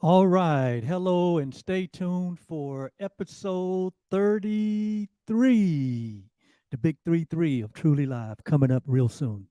All right. Hello, and stay tuned for episode 33. The big 3 3 of Truly Live coming up real soon.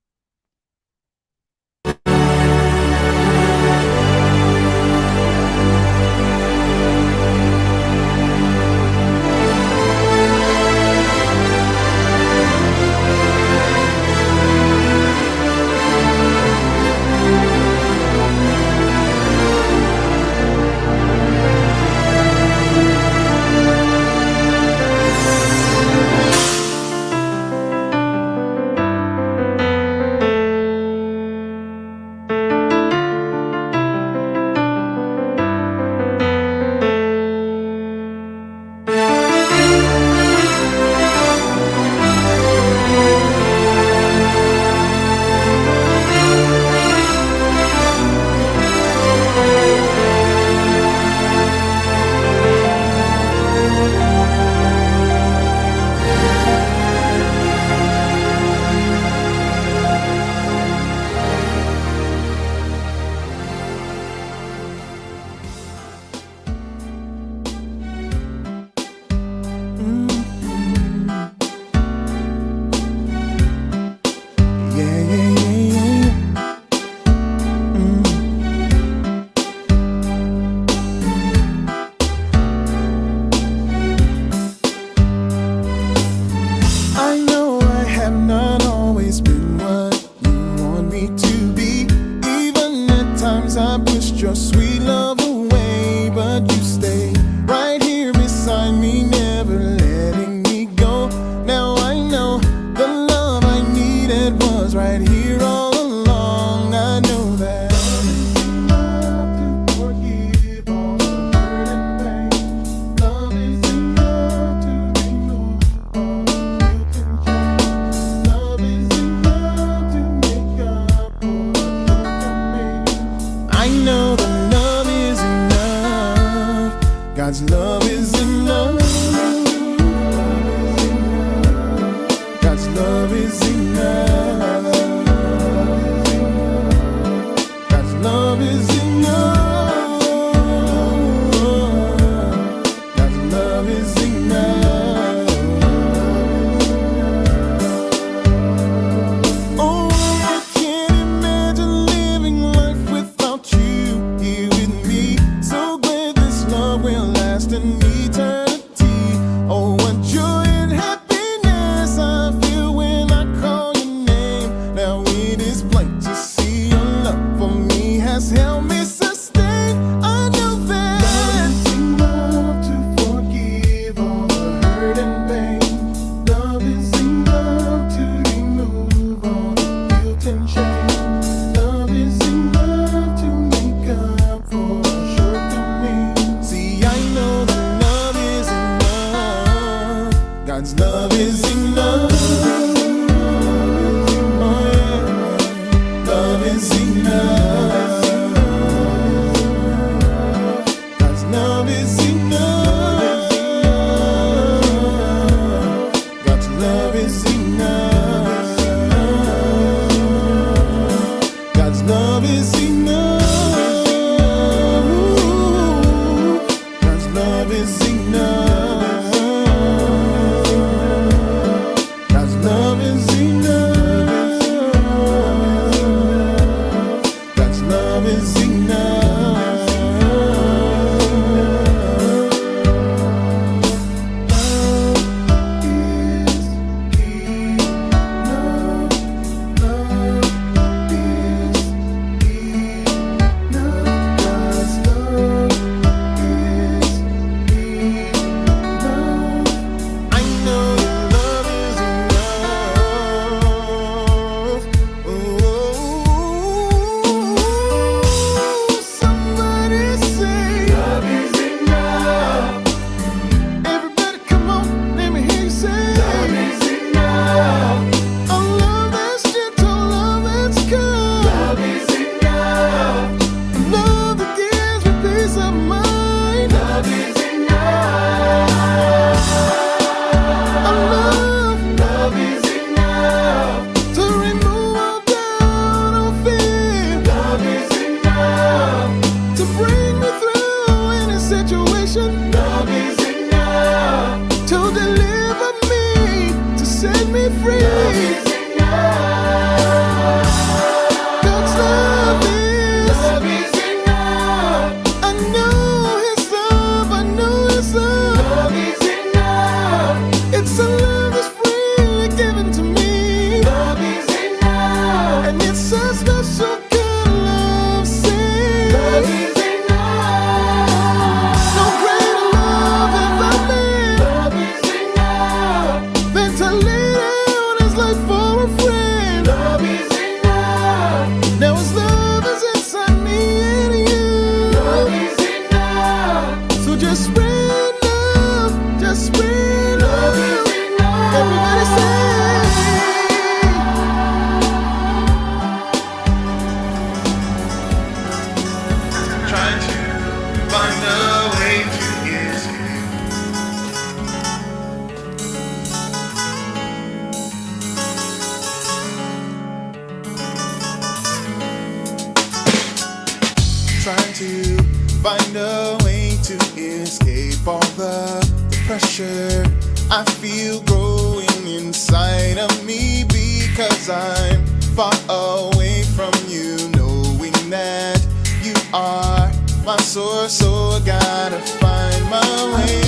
trying to find a way to escape all the pressure I feel growing inside of me, because I'm far away from you, knowing that you are my source, so I gotta find my way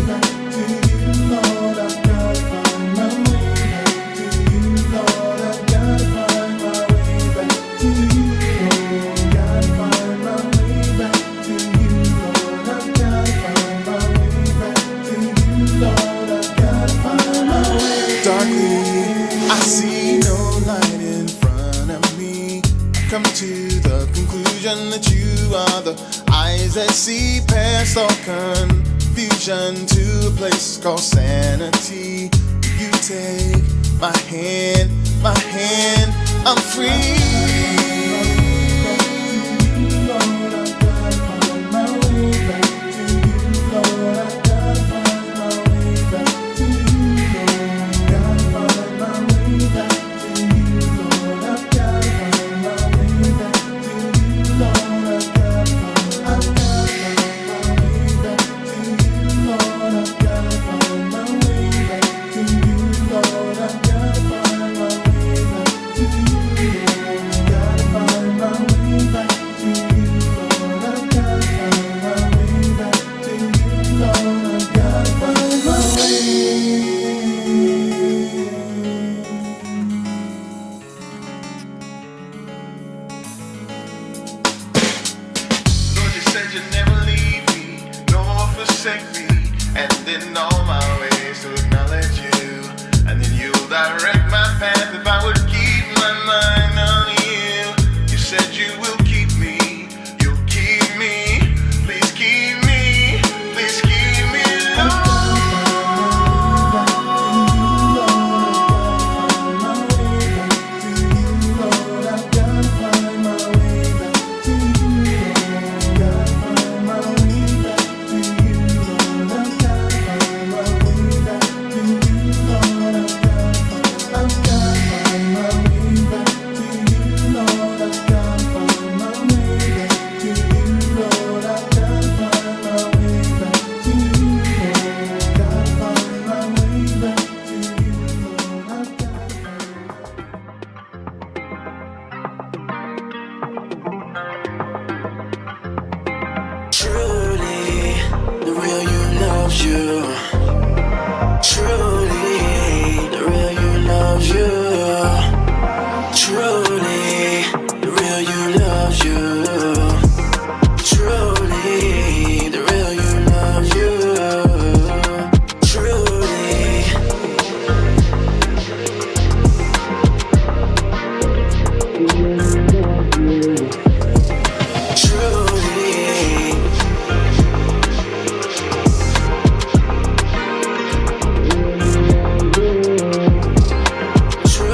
back to you, Lord. I've gotta find my way back to you, Lord. I've gotta find my way back to you, Lord. Gotta find my way back to you, Lord. I've gotta find my way back to you, Lord. I've gotta find my way. Darkly, I see no light in front of me. I've come to the conclusion that you are the eyes that see past all confusion to a place called sanity. You take my hand, I'm free. Lord, I've gotta find my way back to you, Lord. I've gotta find my way back to you, Lord. Gotta find my way back to you, Lord. I've gotta find my way back to you, Lord. I've gotta find my way back to you, Lord. I've gotta find my way back to you, Lord. I've gotta find my way back to you, Lord. Gotta find my way back to you, Lord. I've gotta find my way back to you, Lord. I've gotta find my way. Lord, you said you'd never leave me, nor forsake me, and in all my ways to acknowledge you, and then you'll direct my path if I would keep my mind on you. You said you will keep me, you'll keep me, please keep me, please keep me, Lord. I've gotta find my way back to you, Lord. Gotta find my way back to you, Lord. I've gotta find my way back to you, Lord. I've gotta find my way back to you, Lord. I've gotta find my way back to you, Lord. I've gotta find my way back to you, Lord. Gotta find my way back to you, Lord. I've gotta Truly, the real you loves you. Truly, the real you loves you. Truly, the real you loves you. Truly, the real you loves you. Truly. Truly. Truly.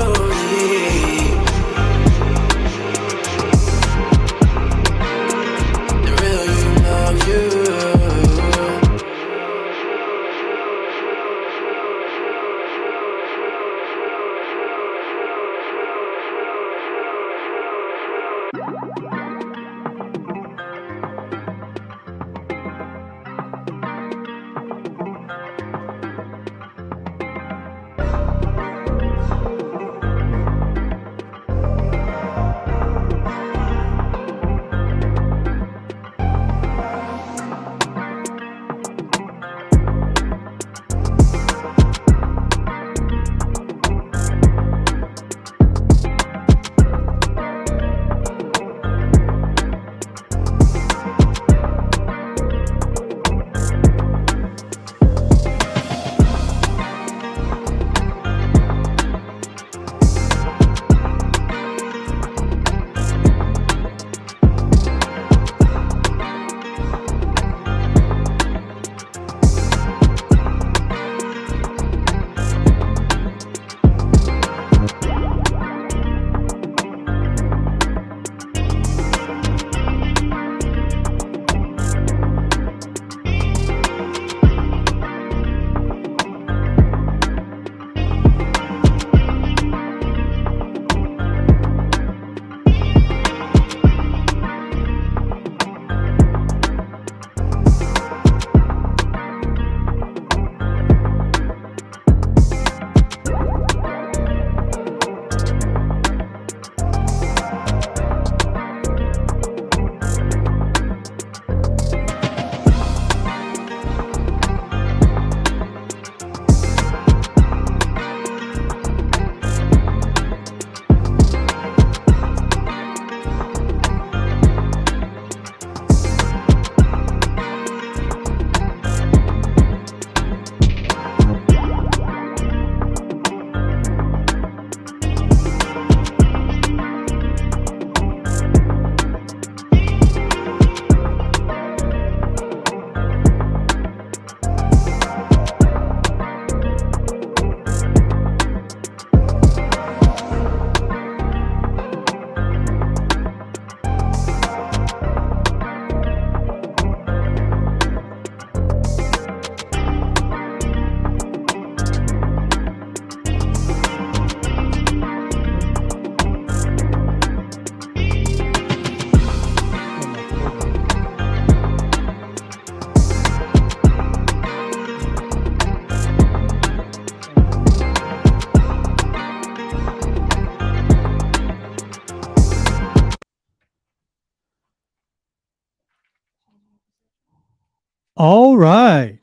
All right.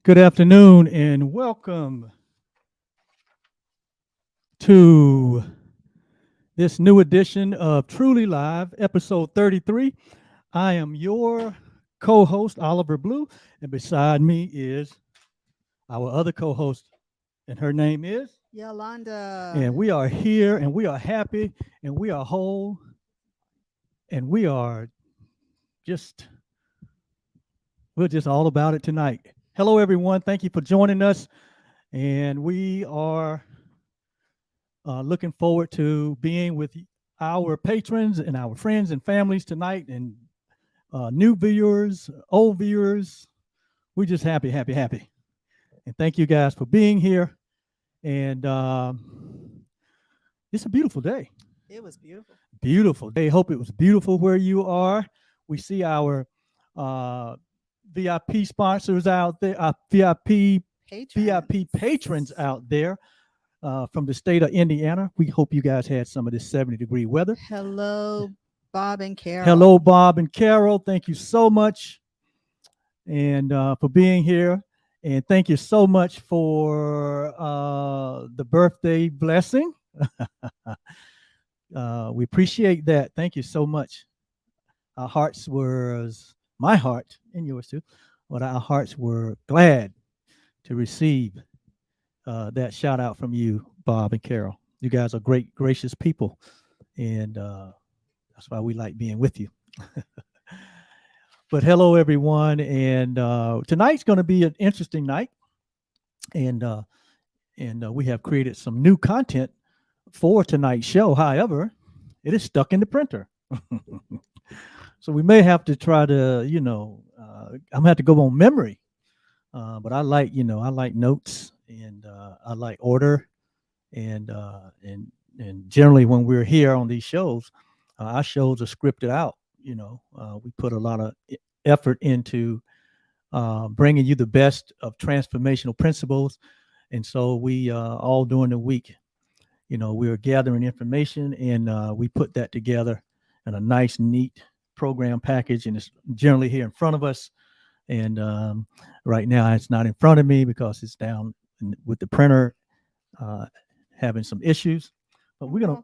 Good afternoon and welcome to this new edition of Truly Live, episode 33. I am your co host, Oliver Blue, and beside me is our other co host, and her name is. Yolanda. And we are here and we are happy and we are whole and we are just, we're just all about it tonight. Hello, everyone. Thank you for joining us. And we are looking forward to being with our patrons and our friends and families tonight, and new viewers, old viewers. We're just happy, happy, happy. And thank you guys for being here. And it's a beautiful day. It was beautiful. Beautiful day. Hope it was beautiful where you are. We see our VIP sponsors out there, VIP patrons out there from the state of Indiana. We hope you guys had some of this 70-degree weather. Hello, Bob and Carol. Hello, Bob and Carol. Thank you so much and for being here. And thank you so much for the birthday blessing. We appreciate that. Thank you so much. Our hearts were, my heart and yours too, but our hearts were glad to receive that shout out from you, Bob and Carol. You guys are great, gracious people. And that's why we like being with you. But hello, everyone. And tonight's going to be an interesting night. And we have created some new content for tonight's show. However, it is stuck in the printer. So we may have to try to, I'm going to have to go on memory. But I like notes and I like order. And generally when we're here on these shows, our shows are scripted out. We put a lot of effort into bringing you the best of transformational principles. And so we all during the week, we are gathering information and we put that together in a nice, neat program package. And it's generally here in front of us. And right now it's not in front of me because it's down with the printer having some issues. But we're gonna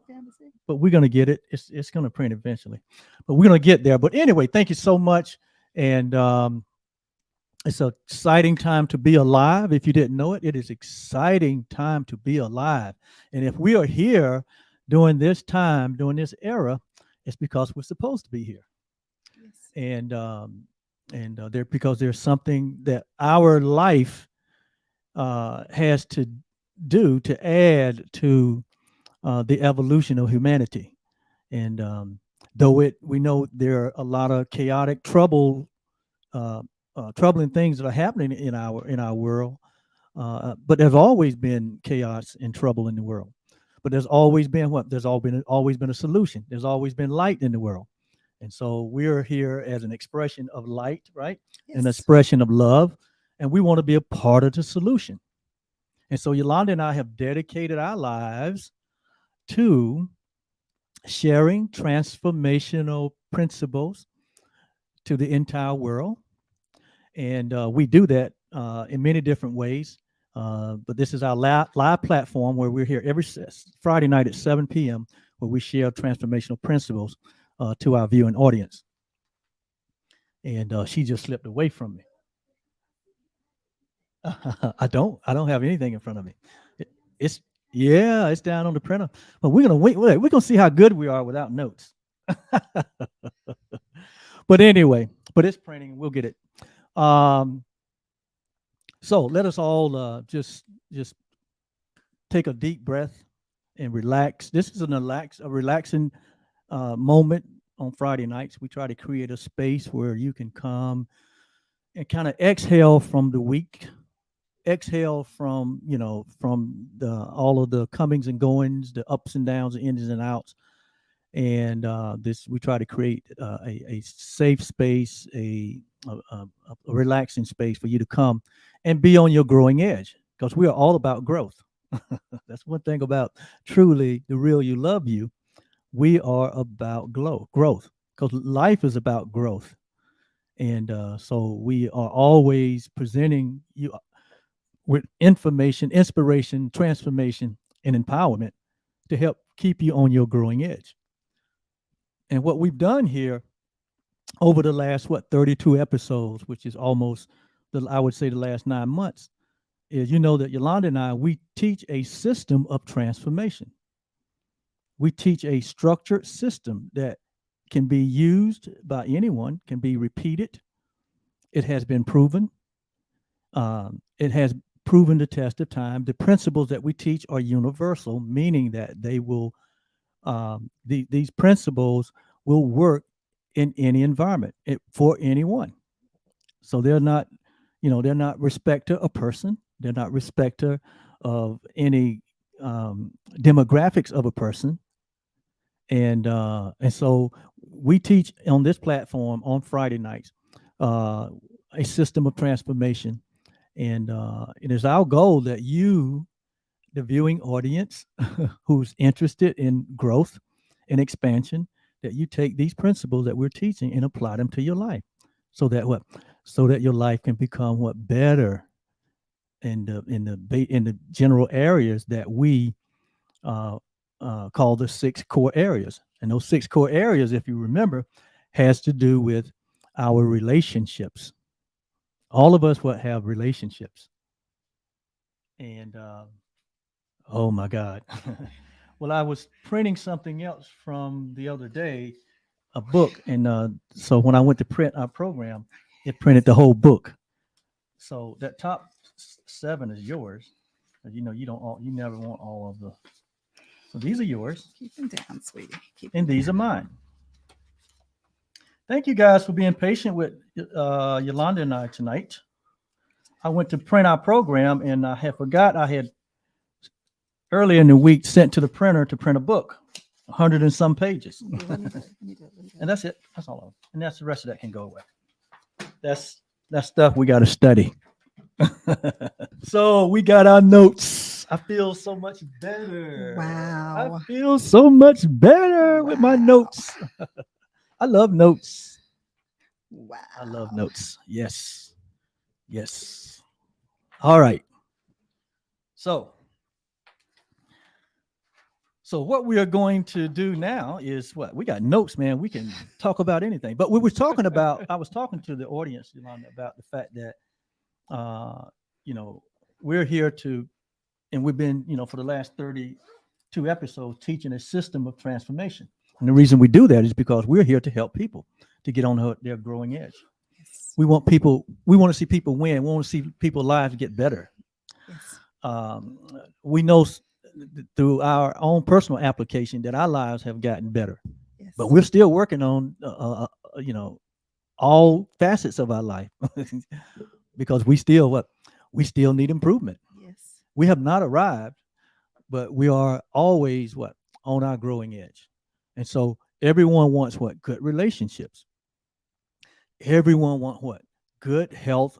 get it. It's gonna print eventually, but we're gonna get there. But anyway, thank you so much, and it's an exciting time to be alive. If you didn't know it, it is exciting time to be alive. And if we are here during this time, during this era, it's because we're supposed to be here. Yes. And there because there's something that our life has to do to add to the evolution of humanity. And though we know there are a lot of chaotic, troubling things that are happening in our world, but there's always been chaos and trouble in the world. But there's always been what? There's always been a solution. There's always been light in the world. And so we're here as an expression of light, right? Yes. An expression of love. And we want to be a part of the solution. And so Yolanda and I have dedicated our lives to sharing transformational principles to the entire world. And we do that in many different ways. But this is our live platform where we're here every Friday night at 7 p.m. where we share transformational principles to our viewing audience. And she just slipped away from me. I don't have anything in front of me. It's down on the printer. But we're gonna wait. We're gonna see how good we are without notes. But anyway, but it's printing. We'll get it. So let us all just take a deep breath and relax. This is a relaxing moment on Friday nights. We try to create a space where you can come and kind of exhale from the week. Exhale from all of the comings and goings, the ups and downs, the ins and outs, and we try to create a safe space, a relaxing space for you to come and be on your growing edge, because we are all about growth. That's one thing about truly the real you love you. We are about growth, because life is about growth. And so we are always presenting you with information, inspiration, transformation, and empowerment to help keep you on your growing edge. And what we've done here over the last 32 episodes, which is almost I would say the last 9 months, is that Yolanda and I, we teach a system of transformation. We teach a structured system that can be used by anyone, can be repeated. It has been proven. It has proven the test of time. The principles that we teach are universal, meaning that they will, these principles will work in any environment for anyone. So they're not, they're not respecter of person. They're not respecter of any demographics of a person. And so we teach on this platform on Friday nights a system of transformation. And it is our goal that you, the viewing audience, who's interested in growth and expansion, that you take these principles that we're teaching and apply them to your life, so that your life can become better in the general areas that we call the 6 core areas. And those 6 core areas, if you remember, has to do with our relationships. All of us have relationships. And oh my God. Well, I was printing something else from the other day, a book. And so when I went to print our program, it printed the whole book. So that top 7 is yours. You never want all of the. So these are yours. Keep them down, sweetie. And these are mine. Thank you guys for being patient with Yolanda and I tonight. I went to print our program, and I had earlier in the week sent to the printer to print a book, 100 and some pages. And that's it. That's all of it. And that's the rest of that can go away. That's stuff we got to study. So we got our notes. I feel so much better. Wow. I feel so much better with my notes. I love notes. Wow. I love notes. Yes. Yes. All right. So what we are going to do now is we got notes, man. We can talk about anything. But we were talking about, I was talking to the audience, Yolanda, about the fact that, we're here to, and we've been, for the last 32 episodes teaching a system of transformation. And the reason we do that is because we're here to help people to get on their growing edge. Yes. We want to see people win. We want to see people's lives get better. Yes. We know through our own personal application that our lives have gotten better, Yes. but we're still working on, all facets of our life because we still need improvement. Yes. We have not arrived, but we are always on our growing edge. And so everyone wants good relationships. Everyone wants good health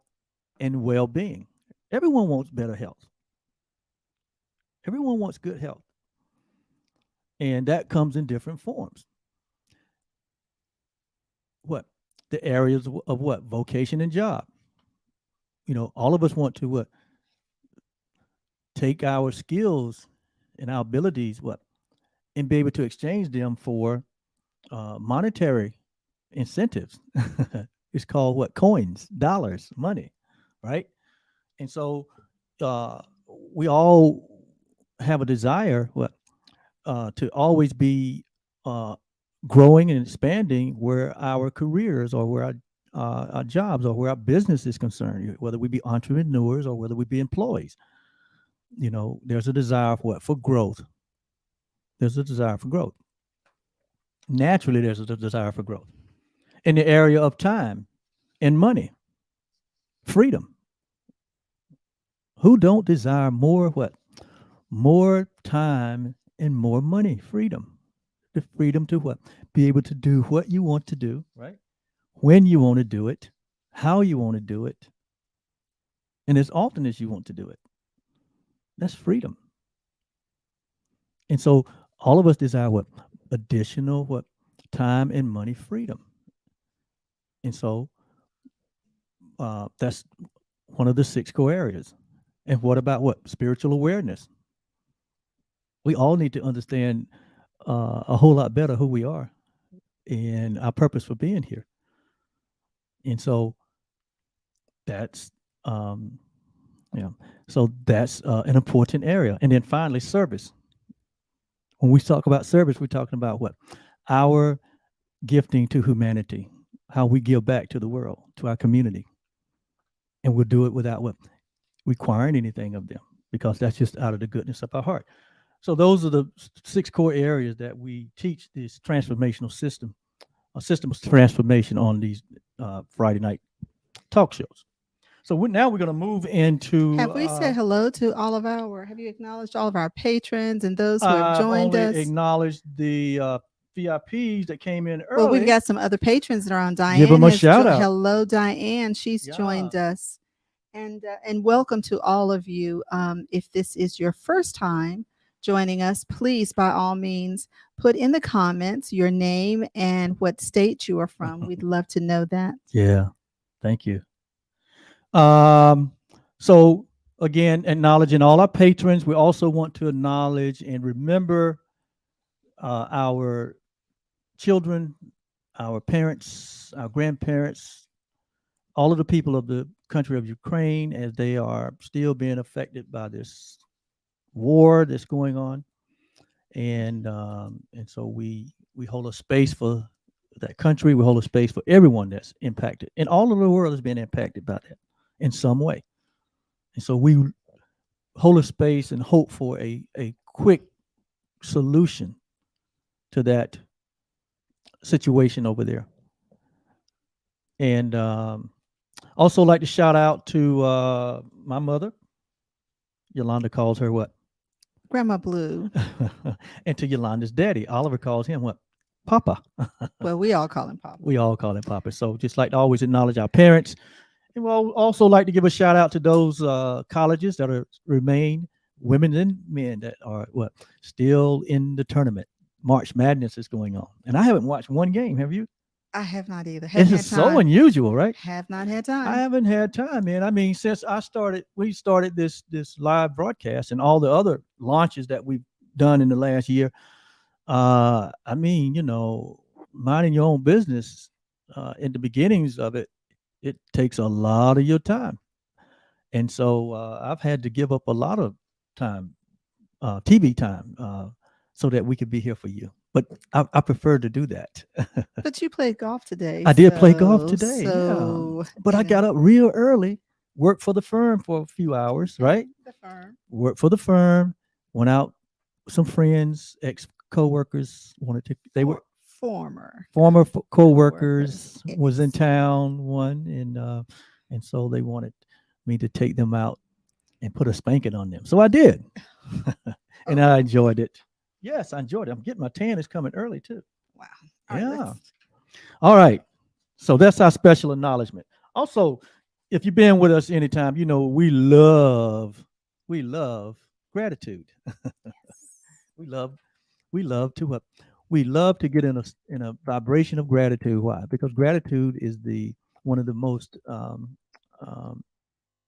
and well-being. Everyone wants better health. Everyone wants good health. And that comes in different forms. The areas of vocation and job. All of us want to take our skills and our abilities and be able to exchange them for monetary incentives. It's called coins, dollars, money, right? And so we all have a desire to always be growing and expanding where our careers or where our jobs or where our business is concerned, whether we be entrepreneurs or whether we be employees. There's a desire for growth. There's a desire for growth. Naturally, there's a desire for growth in the area of time and money, freedom. Who don't desire more more time and more money? Freedom. The freedom to be able to do what you want to do, right? When you want to do it, how you want to do it, and as often as you want to do it. That's freedom. And so all of us desire additional time and money freedom. And so that's one of the 6 core areas. And what about what? Spiritual awareness. We all need to understand a whole lot better who we are and our purpose for being here. And so that's yeah. So that's an important area. And then finally, service. When we talk about service, we're talking about what? Our gifting to humanity, how we give back to the world, to our community. And we'll do it without what? Requiring anything of them, because that's just out of the goodness of our heart. So those are the 6 core areas that we teach this transformational system, a system of transformation on these Friday night talk shows. So now we're going to move into. Have we said hello to all of have you acknowledged all of our patrons and those who have joined only us? Acknowledged the VIPs that came in early. Well, we've got some other patrons that are on. Diane, give them a shout out. Hello, Diane. She's joined us. And welcome to all of you. If this is your first time joining us, please, by all means, put in the comments your name and what state you are from. We'd love to know that. Yeah, thank you. So again, acknowledging all our patrons, we also want to acknowledge and remember our children, our parents, our grandparents, all of the people of the country of Ukraine, as they are still being affected by this war that's going on. And so we hold a space for that country. We hold a space for everyone that's impacted. And all of the world has been impacted by that in some way. And so we hold a space and hope for a quick solution to that situation over there. And also like to shout out to my mother. Yolanda calls her what? Grandma Blue. And to Yolanda's daddy, Oliver calls him what? Papa. Well, we all call him Papa. We all call him Papa. So just like to always acknowledge our parents. And we'll also like to give a shout out to those colleges that remain, women and men that are still in the tournament. March Madness is going on. And I haven't watched one game. Have you? I have not either. This is so unusual, right? Have not had time. I haven't had time, man. I mean, since we started this live broadcast and all the other launches that we've done in the last year. I mean, minding your own business in the beginnings of it takes a lot of your time. And so I've had to give up a lot of time, TV time, so that we could be here for you. But I prefer to do that. But you played golf today. I did play golf today. So, yeah. But I got up real early, worked for the firm for a few hours, right? The firm. Worked for the firm, went out with some friends, ex-co-workers, they were former co-workers, yes. Was in town and so they wanted me to take them out and put a spanking on them. So I did. And I enjoyed it. Yes, I enjoyed it. I'm getting my tan is coming early too. Wow. Yeah. All right. So that's our special acknowledgement. Also, if you've been with us anytime, we love gratitude. Yes. we love to get in a vibration of gratitude. Why? Because gratitude is one of the most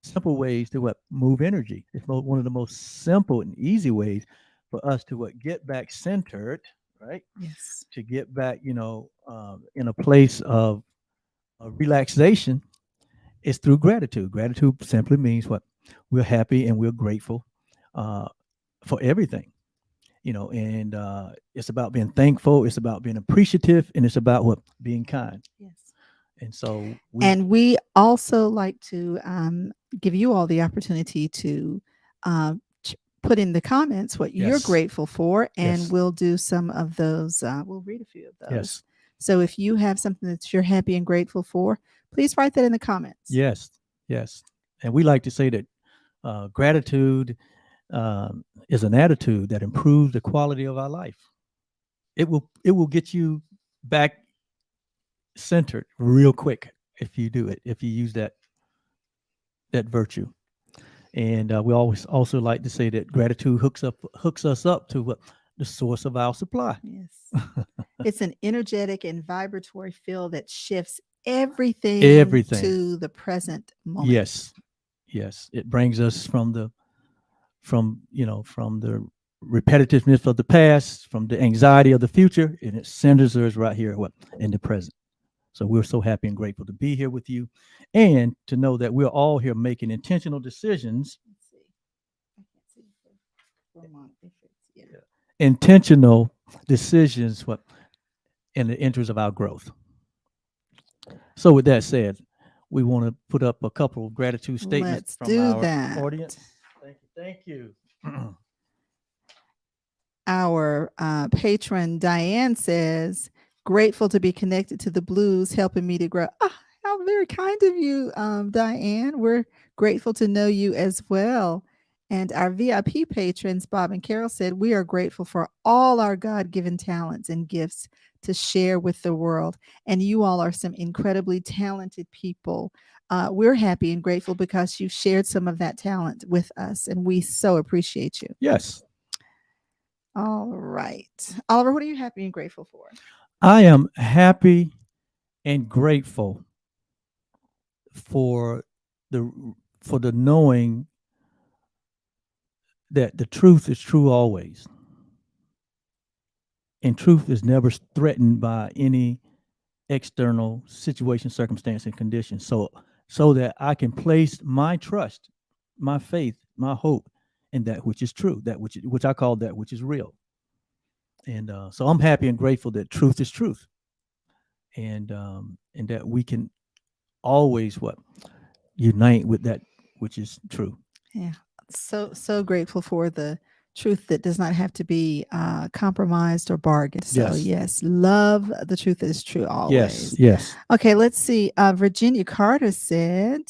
simple ways to move energy. It's one of the most simple and easy ways for us to get back centered, right? Yes. To get back, in a place of relaxation is through gratitude. Gratitude simply means we're happy and we're grateful for everything, and it's about being thankful. It's about being appreciative, and it's about being kind. Yes. And so we also like to give you all the opportunity to put in the comments what you're grateful for, and we'll do some of those. We'll read a few of those. Yes. So if you have something that you're happy and grateful for, please write that in the comments. Yes. And we like to say that gratitude is an attitude that improves the quality of our life. It will get you back centered real quick if you do it, if you use that virtue. And we always also like to say that gratitude hooks us up to the source of our supply. Yes. It's an energetic and vibratory field that shifts everything Everything. to the present moment. Yes. Yes. It brings us from the repetitiveness of the past, from the anxiety of the future, and it centers us right here in the present. So we're so happy and grateful to be here with you, and to know that we're all here making intentional decisions. Let's see. I can't see for Vermont if it's Intentional decisions in the interest of our growth. So with that said, we want to put up a couple of gratitude statements Let's from do our that. audience. Thank you. Our patron Diane says, grateful to be connected to the blues, helping me to grow. How very kind of you, Diane. We're grateful to know you as well. And our VIP patrons, Bob and Carol, said, we are grateful for all our God-given talents and gifts to share with the world. And you all are some incredibly talented people. We're happy and grateful because you shared some of that talent with us, and we so appreciate you. Yes. All right. Oliver, what are you happy and grateful for? I am happy and grateful for the knowing that the truth is true always. And truth is never threatened by any external situation, circumstance, and condition. So that I can place my trust, my faith, my hope in that which is true, that which I call that which is real. And so I'm happy and grateful that truth is truth, and that we can always unite with that which is true. Yeah, so grateful for the truth that does not have to be compromised or bargained. So yes, love the truth that is true always. Yes. Okay, let's see. Virginia Carter said,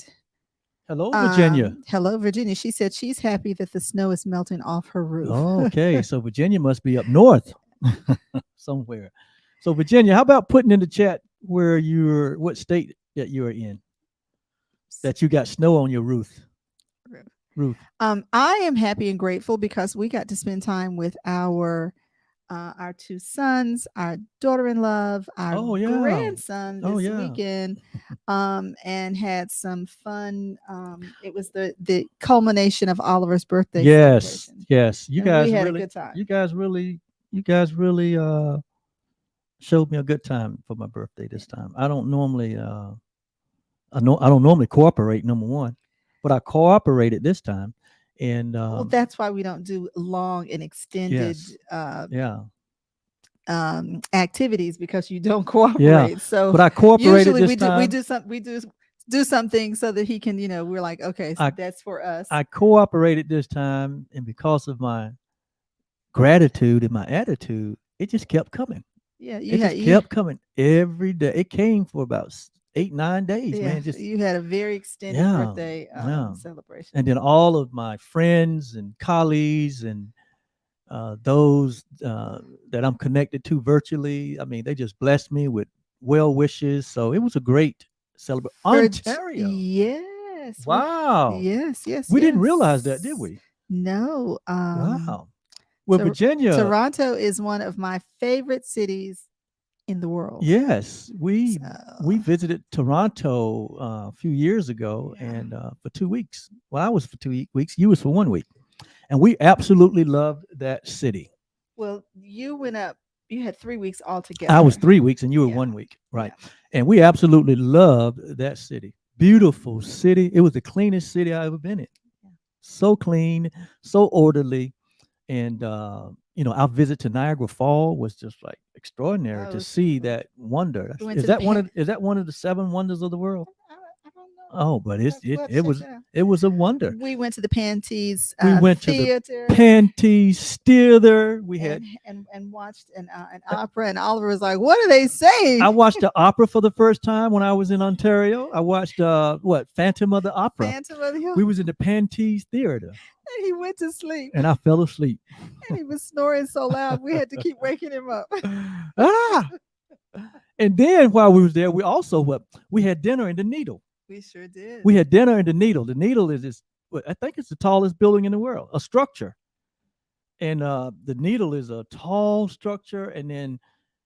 hello, Virginia. Hello, Virginia. She said she's happy that the snow is melting off her roof. Okay, so Virginia must be up north somewhere. So Virginia, how about putting in the chat what state that you're in, that you got snow on your roof? I am happy and grateful because we got to spend time with our two sons, our daughter-in-law, our grandson this weekend, and had some fun. It was the culmination of Oliver's birthday celebration. Yes. We had a good time. You guys really showed me a good time for my birthday this time. I don't normally I don't normally cooperate, number one, but I cooperated this time. And well, that's why we don't do long and extended activities, because you don't cooperate. Yeah. So but I cooperated usually this time. we do something so that he can, we're like, okay, so that's for us. I cooperated this time, and because of my gratitude and my attitude, it just kept coming. Yeah, it kept coming every day. It came for about 8-9 days, man. You had a very extended birthday celebration. And then all of my friends and colleagues and those that I'm connected to virtually, I mean, they just blessed me with well wishes. So it was a great celebration. Ontario. Yes. Wow. Yes. We didn't realize that, did we? No. Wow. Well, Virginia. Toronto is one of my favorite cities in the world. Yes, we visited Toronto a few years ago, and for 2 weeks. Well, I was for 2 weeks. You was for 1 week, and we absolutely loved that city. Well, you went up. You had 3 weeks altogether. I was 3 weeks, and you were 1 week, right? Yeah. And we absolutely loved that city. Beautiful city. It was the cleanest city I ever been in. Yeah. So clean, so orderly. And our visit to Niagara Falls was just like extraordinary to see that wonder. Is that one of the 7 wonders of the world? I don't know. Oh, but it was a wonder. We went to the Pantees. We went theater. to the Pantees Theater. We had and watched an opera. And Oliver was like, "What are they saying?" I watched the opera for the first time when I was in Ontario. I watched Phantom of the Opera. Phantom of the Opera. We was in the Pantees Theater. And he went to sleep. And I fell asleep. And he was snoring so loud, we had to keep waking him up. And then while we was there, we also we had dinner in the Needle. We sure did. We had dinner in the Needle. The Needle is this, I think it's the tallest building in the world, a structure. And the Needle is a tall structure, and then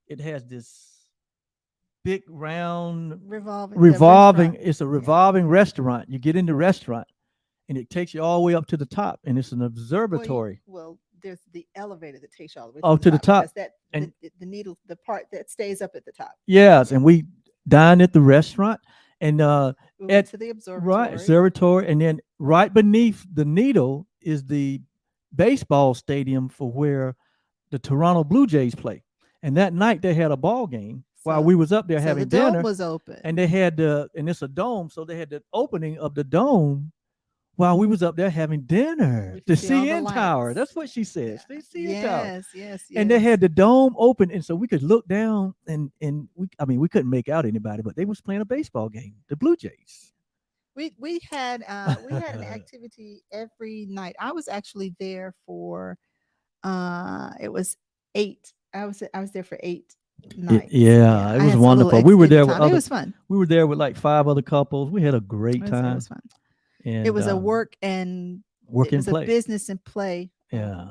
it has this big round revolving. revolving. It's a revolving restaurant. You get in the restaurant, and it takes you all the way up to the top, and it's an observatory. Well, there's the elevator that takes you all the way to the top. because And the needle, the part that stays up at the top. yes, and we dined at the restaurant, and We went to the observatory. right observatory, and then right beneath the needle is the baseball stadium for where the Toronto Blue Jays play. And that night they had a ball game while we was up there So having the dome dinner, was open. and they had and it's a dome, so they had the opening of the dome while we was up there having dinner. We The could see all the CN Tower. lights. That's what she said. Yeah. The CN Tower. Yes, yes, yes. And they had the dome open, and so we could look down, and we couldn't make out anybody, but they was playing a baseball game, the Blue Jays. we had an activity every night. I was actually there for it was 8. I was there for 8 nights. Yeah, it I was had some wonderful. little We were there extended with time. It other, was fun. we were there with like 5 other couples. We had a great It time. was fun. And, It was a work and work it and was play. a business and play. Yeah.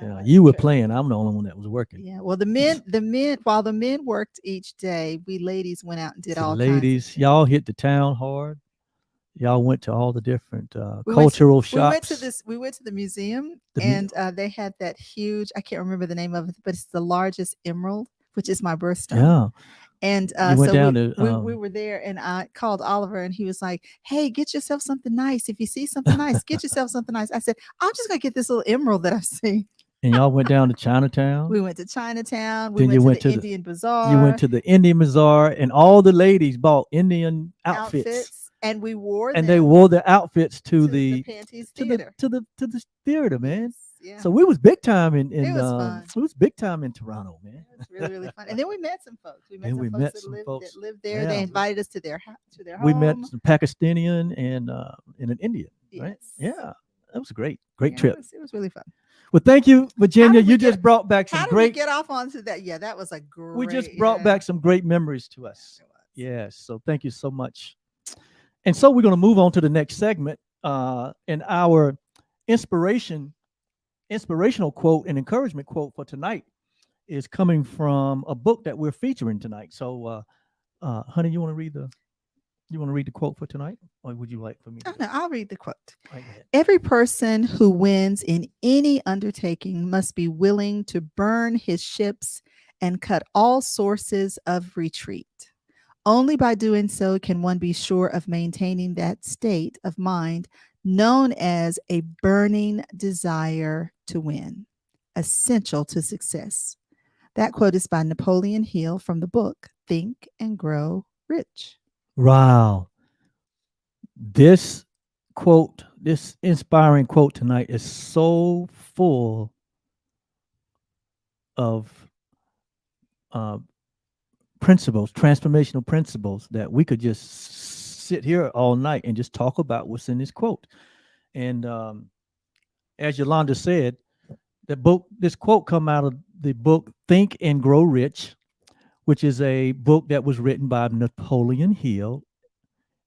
Yeah, you were trip. playing. I'm the only one that was working. Yeah. Well, while the men worked each day, we ladies went out and did The all ladies, kinds of y'all hit the town hard. Y'all went to all the different We went to- cultural shops. We went to the museum, The mu- and they had that huge, I can't remember the name of it, but it's the largest emerald, which is my birthstone. Yeah. And You went so down we, to, we were there, and I called Oliver, and he was like, "Hey, get yourself something nice. If you see something nice, get yourself something nice." I said, "I'm just gonna get this little emerald that I see." And y'all went down to Chinatown. We went to Chinatown. Then We you went went to the to the- Indian Bazaar. You went to the Indian Bazaar, and all the ladies bought Indian outfits. and we wore And them they wore the outfits to the the Panties to Theater. the theater, man. Yeah. So we was big time in It was fun. we was big time in Toronto, man. It was really, really fun. And then we met some folks. We met And some we folks met that some lived, folks. that lived there. Yeah. They invited us to their home. We met some Pakistani and an Indian, right? Yes. Yeah, that was a great trip. It was really fun. Well, thank you, Virginia. did we You get- just brought back some How did we great. get off onto that? Yeah, that was a great. We just brought back some great memories to us. It was. Yes, so thank you so much. And so we're going to move on to the next segment. And our inspirational quote and encouragement quote for tonight is coming from a book that we're featuring tonight. So, honey, you want to read the quote for tonight, or would you like for me? Oh, no, I'll read the quote. Right ahead. Every person who wins in any undertaking must be willing to burn his ships and cut all sources of retreat. Only by doing so can one be sure of maintaining that state of mind known as a burning desire to win, essential to success. That quote is by Napoleon Hill from the book Think and Grow Rich. Wow. This quote, this inspiring quote tonight is so full of principles, transformational principles, that we could just sit here all night and just talk about what's in this quote. And as Yolanda said, this quote come out of the book Think and Grow Rich, which is a book that was written by Napoleon Hill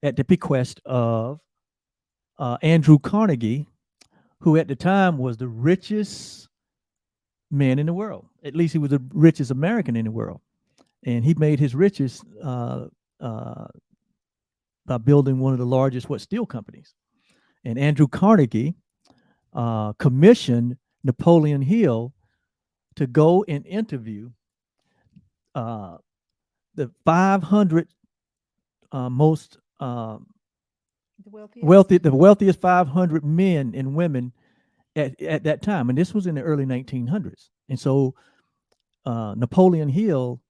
at the bequest of Andrew Carnegie, who at the time was the richest man in the world. At least he was the richest American in the world. And he made his riches by building one of the largest steel companies. And Andrew Carnegie commissioned Napoleon Hill to go and interview the 500 most The wealthiest. the wealthiest 500 men and women at that time. And this was in the early 1900s. And so Napoleon Hill,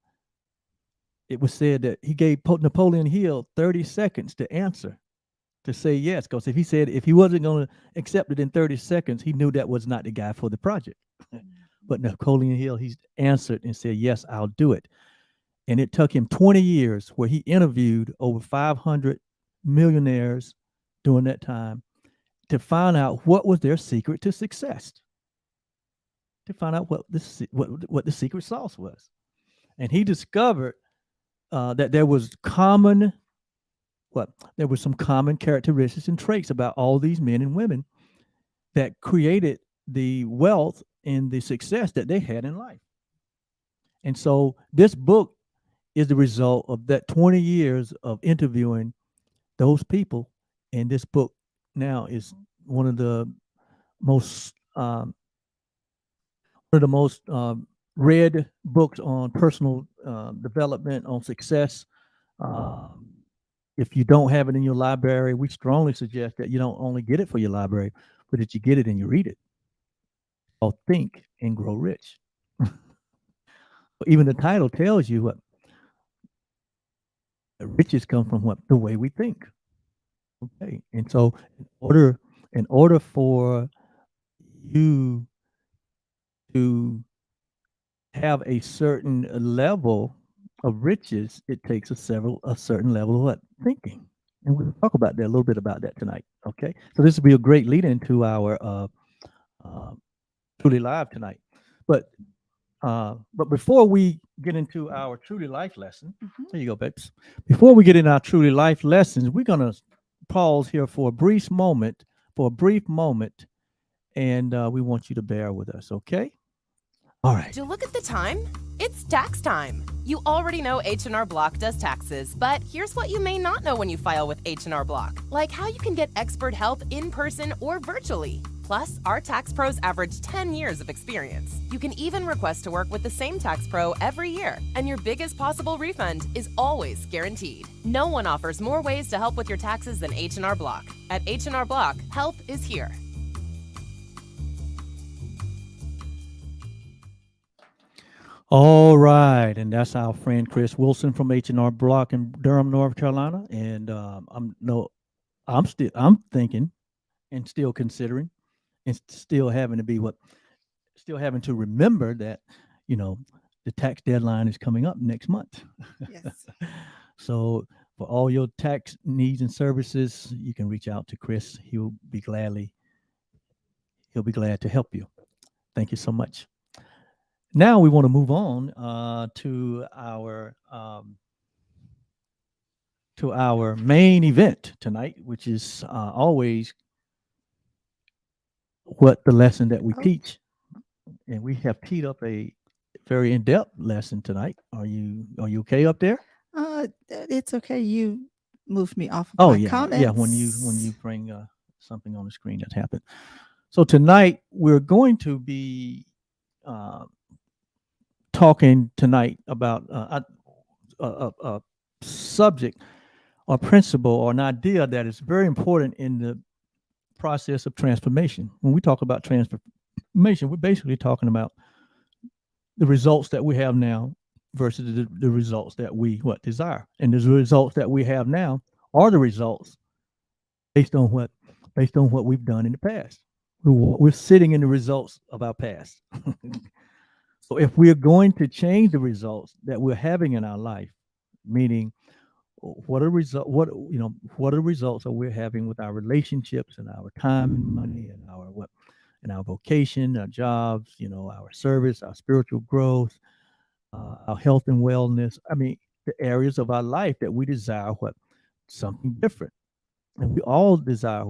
it was said that he gave Napoleon Hill 30 seconds to answer, to say yes. Because if he wasn't going to accept it in 30 seconds, he knew that was not the guy for the project. But Napoleon Hill, he answered and said, yes, I'll do it. And it took him 20 years, where he interviewed over 500 millionaires during that time, to find out what was their secret to success, to find out what the secret sauce was. And he discovered that there was some common characteristics and traits about all these men and women that created the wealth and the success that they had in life. And so this book is the result of that 20 years of interviewing those people. And this book now is one of the most read books on personal development, on success. Um, if you don't have it in your library, we strongly suggest that you don't only get it for your library, but that you get it and you read it. Called Think and Grow Rich. Even the title tells you what riches come from, what the way we think. Okay, and so in order for you to have a certain level of riches, it takes a certain level of what thinking, and we'll talk about that a little bit about that tonight. Okay, so this will be a great lead into our Truly Live tonight, but before we get into our Truly Life lesson, there you go, babes. Before we get in our Truly Life lessons, we're gonna pause here for a brief moment, and we want you to bear with us, okay? All right. Did you look at the time? It's tax time. You already know H&R Block does taxes, but here's what you may not know when you file with H&R Block, like how you can get expert help in person or virtually. Plus, our tax pros average 10 years of experience. You can even request to work with the same tax pro every year, and your biggest possible refund is always guaranteed. No one offers more ways to help with your taxes than H&R Block. At H&R Block, help is here. All right, and that's our friend Chris Wilson from H&R Block in Durham, North Carolina. And I'm thinking, and still considering, and still having to remember that, the tax deadline is coming up next month. Yes. So for all your tax needs and services, you can reach out to Chris. He'll be glad to help you. Thank you so much. Now we want to move on to our main event tonight, which is always what the lesson that we teach, and we have teed up a very in-depth lesson tonight. Are you okay up there? It's okay. You moved me off of Oh my yeah, comments. yeah. When you bring something on the screen, that's happened. So tonight we're going to be talking tonight about a subject or principle or an idea that is very important in the process of transformation. When we talk about transformation, we're basically talking about the results that we have now versus the results that we desire. And the results that we have now are the results based on what we've done in the past. We're sitting in the results of our past. So if we're going to change the results that we're having in our life, meaning what are the results that we're having with our relationships and our time and money and our vocation, our jobs, our service, our spiritual growth, our health and wellness. I mean, the areas of our life that we desire something different, and we all desire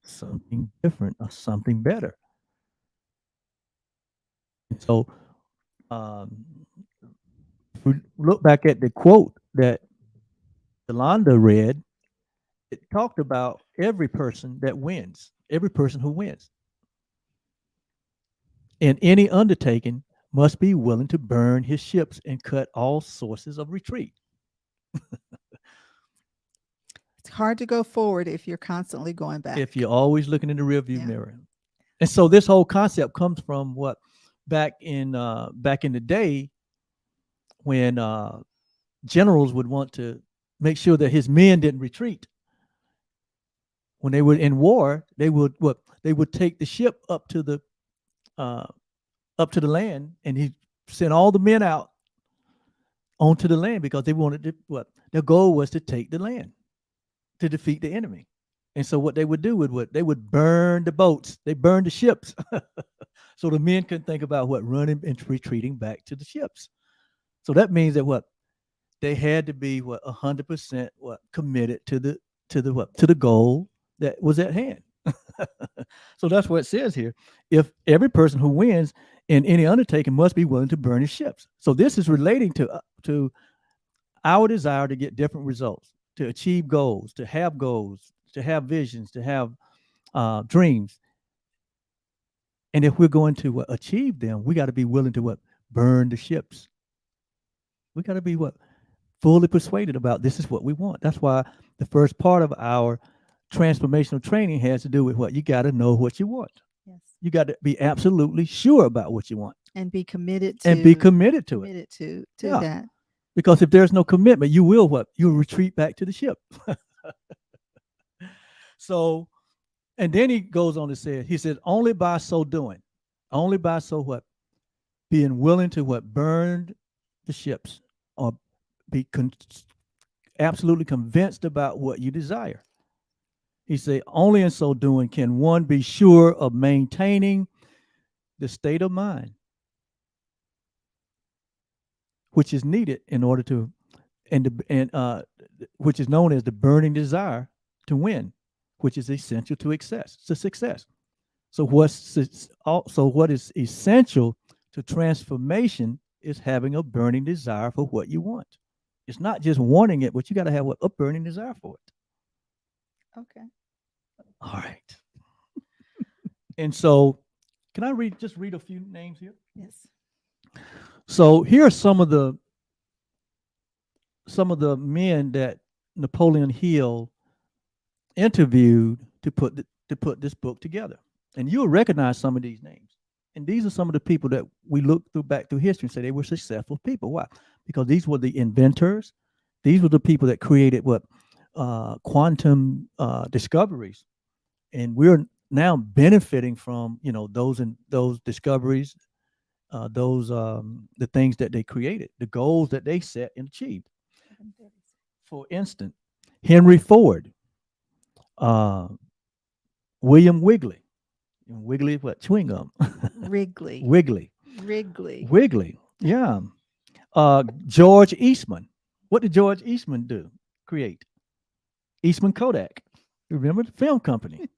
something different or something better. And so, if we look back at the quote that Yolanda read, it talked about every person that wins, every person who wins. And any undertaking must be willing to burn his ships and cut all sources of retreat. It's hard to go forward if you're constantly going back. If you're always looking in the rearview mirror. And so this whole concept comes from back in the day when generals would want to make sure that his men didn't retreat. When they were in war, they would take the ship up to the land, and he sent all the men out onto the land because they wanted to their goal was to take the land, to defeat the enemy. And so what they would do they would burn the boats, they burned the ships, so the men couldn't think about running and retreating back to the ships. So that means that they had to be 100% committed to the goal that was at hand. So that's what it says here. If every person who wins in any undertaking must be willing to burn his ships. So this is relating to our desire to get different results, to achieve goals, to have visions, to have dreams. And if we're going to achieve them, we got to be willing to burn the ships. We got to be fully persuaded about this is what we want. That's why the first part of our transformational training has to do with what you got to know what you want. Yes. You got to be absolutely sure about what you want And be committed to and be committed to it. committed to Yeah. that. Because if there's no commitment, you will you'll retreat back to the ship. So, and then he goes on to say, he said, only by so doing, only by so being willing to burn the ships or be absolutely convinced about what you desire. He said, only in so doing can one be sure of maintaining the state of mind which is needed in order to, which is known as the burning desire to win, which is essential to success. So what is essential to transformation is having a burning desire for what you want. It's not just wanting it, but you got to have a burning desire for it. Okay. All right. And so, can I just read a few names here? Yes. So here are some of the men that Napoleon Hill interviewed to put this book together, and you'll recognize some of these names. And these are some of the people that we look back through history and say they were successful people. Why? Because these were the inventors. These were the people that created quantum discoveries, and we're now benefiting from those discoveries, the things that they created, the goals that they set and achieved. For instance, Henry Ford, William Wigley. Wigley, chewing gum? Wrigley. Wigley. Yeah. George Eastman. What did George Eastman create? Eastman Kodak. Remember the film company?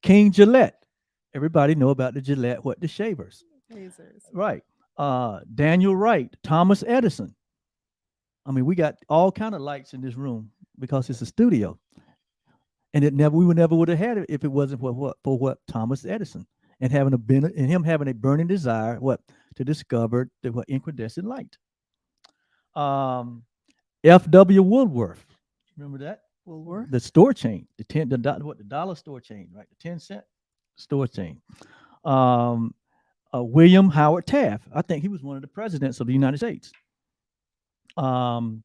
King Gillette. Everybody know about the Gillette, the shavers. Lasers. Right. Daniel Wright, Thomas Edison. I mean, we got all kind of lights in this room because it's a studio. And we would never would have had it if it wasn't for Thomas Edison and him having a burning desire to discover the incandescent light. F.W. Woolworth, remember that? Woolworth. The store chain, the dollar store chain, right? The 10-cent store chain. William Howard Taft. I think he was one of the presidents of the United States. Let's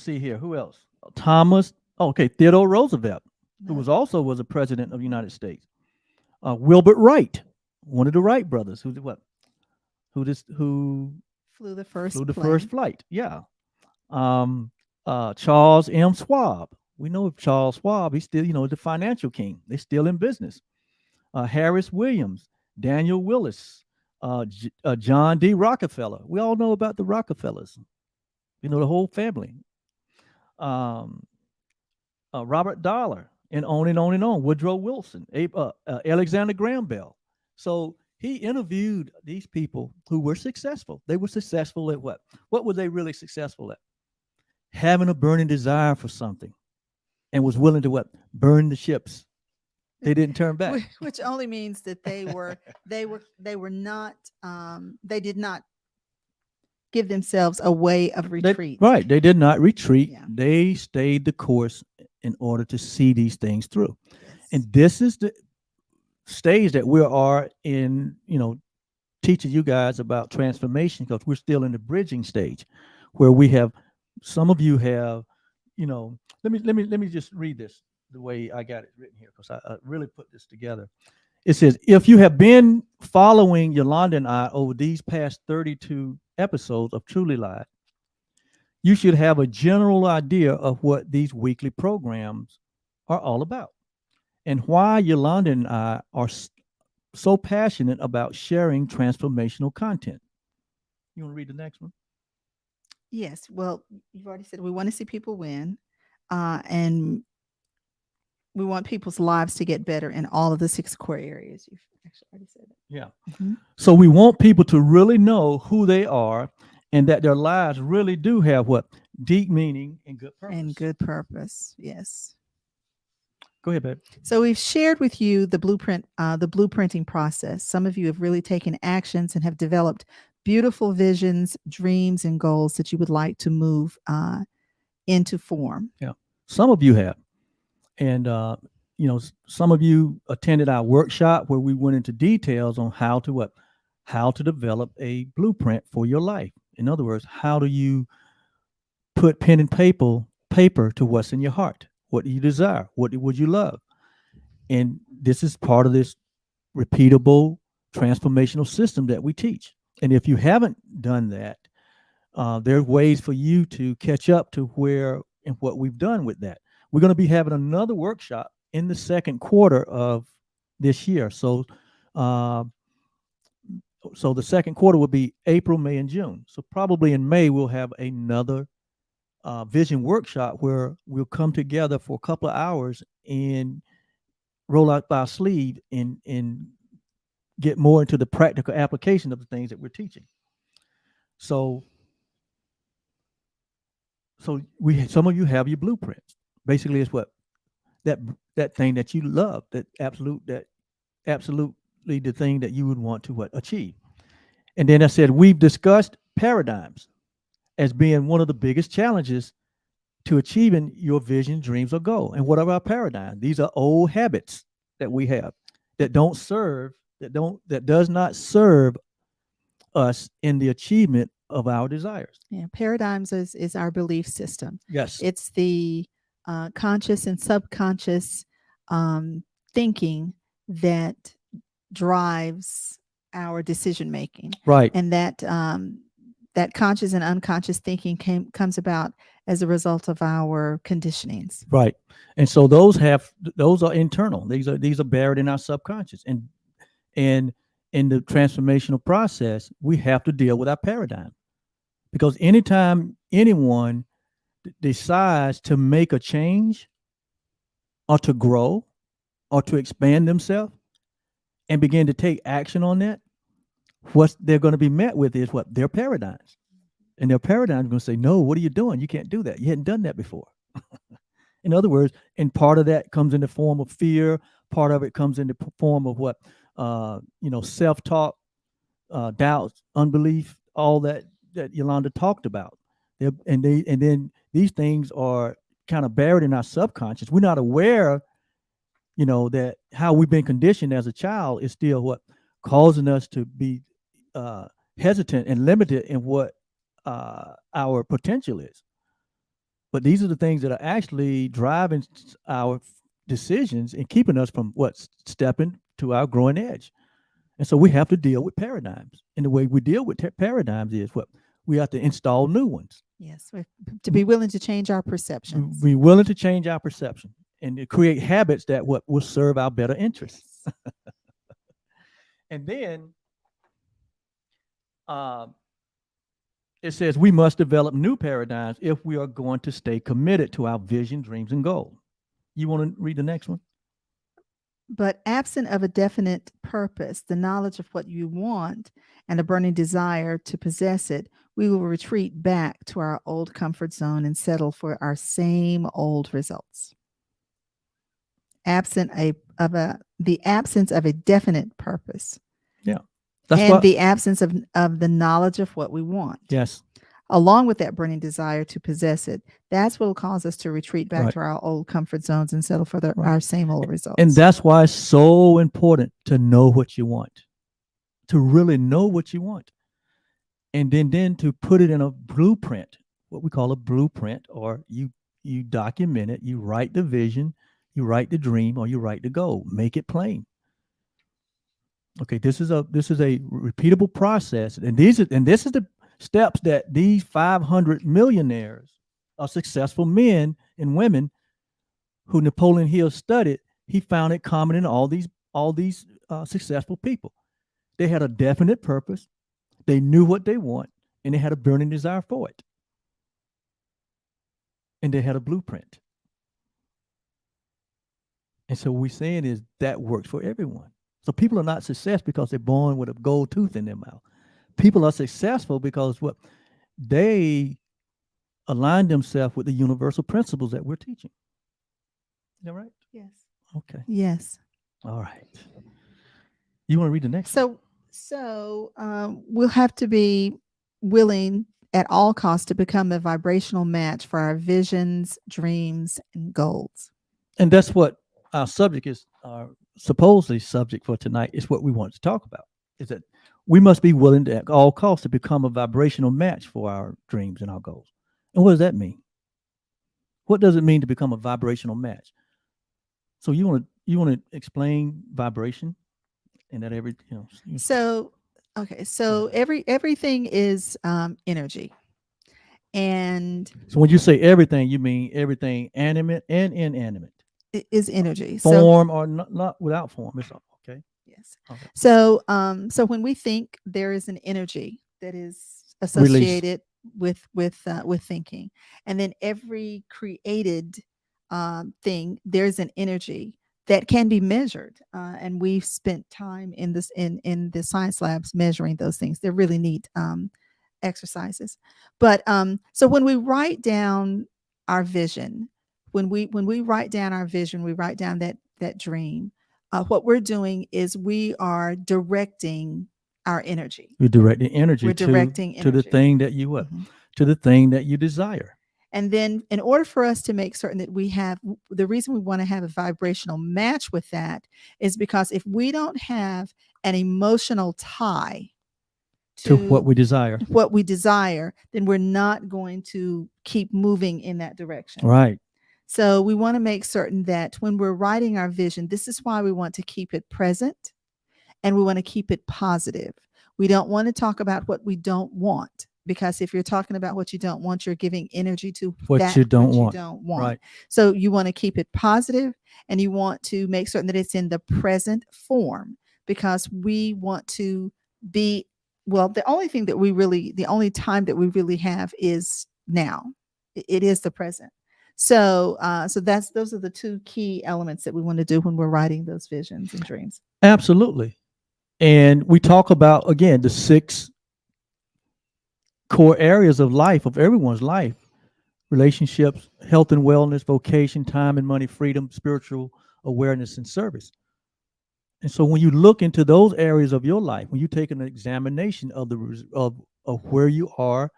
see here. Who else? Theodore Roosevelt, who was a president of the United States. Wilbur Wright, one of the Wright brothers, who flew the first first flight. Yeah. Charles M. Schwab. We know of Charles Schwab. He's still, the financial king. They're still in business. Harris Williams, Daniel Willis, John D. Rockefeller. We all know about the Rockefellers. The whole family. Robert Dollar, and on and on and on. Woodrow Wilson, Alexander Graham Bell. So he interviewed these people who were successful. They were successful at what? What were they really successful at? Having a burning desire for something, and was willing to burn the ships. They didn't turn back. Which only means that they did not give themselves a way of retreat. They did not retreat. Yeah. They stayed the course in order to see these things through. Yes. And this is the stage that we are in, teaching you guys about transformation, because we're still in the bridging stage where some of you have, let me just read this the way I got it written here, because I really put this together. It says, if you have been following Yolanda and I over these past 32 episodes of Truly Live, you should have a general idea of what these weekly programs are all about and why Yolanda and I are so passionate about sharing transformational content. You want to read the next one? Yes. Well, you've already said we want to see people win. And we want people's lives to get better in all of the 6 core areas. You've actually already said it. Yeah. Mhm. So we want people to really know who they are and that their lives really do have what? Deep meaning and good purpose. And good purpose. Yes. Go ahead, babe. So we've shared with you the blueprinting process. Some of you have really taken actions and have developed beautiful visions, dreams, and goals that you would like to move into form. Yeah. Some of you have. And, some of you attended our workshop where we went into details on how to develop a blueprint for your life. In other words, how do you put pen and paper to what's in your heart? What do you desire? What would you love? And this is part of this repeatable transformational system that we teach. And if you haven't done that, there are ways for you to catch up to where and what we've done with that. We're going to be having another workshop in the second quarter of this year. So the second quarter will be April, May, and June. So probably in May, we'll have another vision workshop where we'll come together for a couple of hours and roll out our sleeve and get more into the practical application of the things that we're teaching. So some of you have your blueprints. Basically, it's what that thing that you love, that absolutely the thing that you would want to achieve. And then I said we've discussed paradigms as being one of the biggest challenges to achieving your vision, dreams, or goal. And what are our paradigms? These are old habits that we have that does not serve us in the achievement of our desires. Yeah, paradigms is our belief system. Yes. It's the conscious and subconscious thinking that drives our decision making. Right. And that conscious and unconscious thinking comes about as a result of our conditionings. Right. And so those are internal. These are buried in our subconscious. And in the transformational process, we have to deal with our paradigm. Because anytime anyone decides to make a change or to grow or to expand themselves and begin to take action on that, what they're going to be met with is what? Their paradigms. And their paradigms are going to say, no, what are you doing? You can't do that. You hadn't done that before. In other words, and part of that comes in the form of fear. Part of it comes in the form of what, self-talk, doubts, unbelief, all that Yolanda talked about. And then these things are kind of buried in our subconscious. We're not aware, that how we've been conditioned as a child is still what causing us to be hesitant and limited in what our potential is. But these are the things that are actually driving our decisions and keeping us from stepping to our growing edge. And so we have to deal with paradigms. And the way we deal with paradigms is what we have to install new ones. Yes, to be willing to change our perceptions. Be willing to change our perception and to create habits that will serve our better interests. And then it says we must develop new paradigms if we are going to stay committed to our vision, dreams, and goals. You want to read the next one? But absent of a definite purpose, the knowledge of what you want, and a burning desire to possess it, we will retreat back to our old comfort zone and settle for our same old results. The absence of a definite purpose. Yeah. The absence of the knowledge of what we want. Yes. Along with that burning desire to possess it, that's what will cause us to retreat back Right. to our old comfort zones and settle for our same old results. And that's why it's so important to know what you want, to really know what you want. And then to put it in a blueprint, what we call a blueprint, or you document it, you write the vision, you write the dream, or you write the goal, make it plain. Okay, this is a repeatable process. And this is the steps that these 500 millionaires are successful men and women who Napoleon Hill studied. He found it common in all these successful people. They had a definite purpose. They knew what they want, and they had a burning desire for it. And they had a blueprint. And so what we're saying is that works for everyone. So people are not successful because they're born with a gold tooth in their mouth. People are successful because what they align themselves with the universal principles that we're teaching. Is that right? Yes. Okay. Yes. All right. You want to read the next one? So we'll have to be willing at all costs to become a vibrational match for our visions, dreams, and goals. And that's what our subject is, our supposedly subject for tonight is what we want to talk about. Is that we must be willing to, at all costs, to become a vibrational match for our dreams and our goals. And what does that mean? What does it mean to become a vibrational match? So you want to explain vibration, and that So okay, so everything is energy, and So when you say everything, you mean everything animate and inanimate, it is energy. form or not without form. It's okay. Yes. Okay. So when we think, there is an energy that is associated with thinking, and then every created thing, there's an energy that can be measured, and we've spent time in this in the science labs measuring those things. They're really neat exercises. But so when we write down our vision, when we write down our vision, we write down that dream. What we're doing is we are directing our energy. You're directing energy We're directing to the energy. thing that you what? Mhm. To the thing that you desire. And then, in order for us to make certain that we have, the reason we want to have a vibrational match with that is because if we don't have an emotional tie To what we desire. then we're not going to keep moving in that direction. Right. So we want to make certain that when we're writing our vision, this is why we want to keep it present, and we want to keep it positive. We don't want to talk about what we don't want, because if you're talking about what you don't want, you're giving energy to What that you don't which want. you don't want. Right. So you want to keep it positive, and you want to make certain that it's in the present form, because we want to be, well, the only time that we really have is now. It is the present. So those are the two key elements that we want to do when we're writing those visions and dreams. Absolutely. And we talk about, again, the 6 core areas of life, of everyone's life: relationships, health and wellness, vocation, time and money, freedom, spiritual awareness, and service. And so when you look into those areas of your life, when you take an examination of of where you are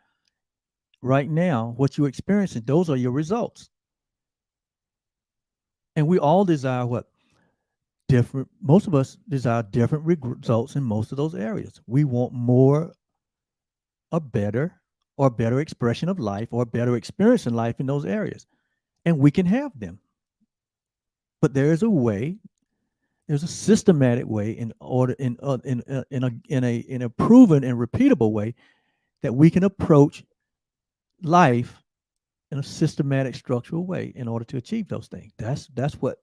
right now, what you're experiencing, those are your results. And we all desire what? Different. Most of us desire different results in most of those areas. We want more, a better, or better expression of life, or better experience in life in those areas. And we can have them. But there is a way, there's a systematic way, in a proven and repeatable way, that we can approach life in a systematic, structural way in order to achieve those things. That's what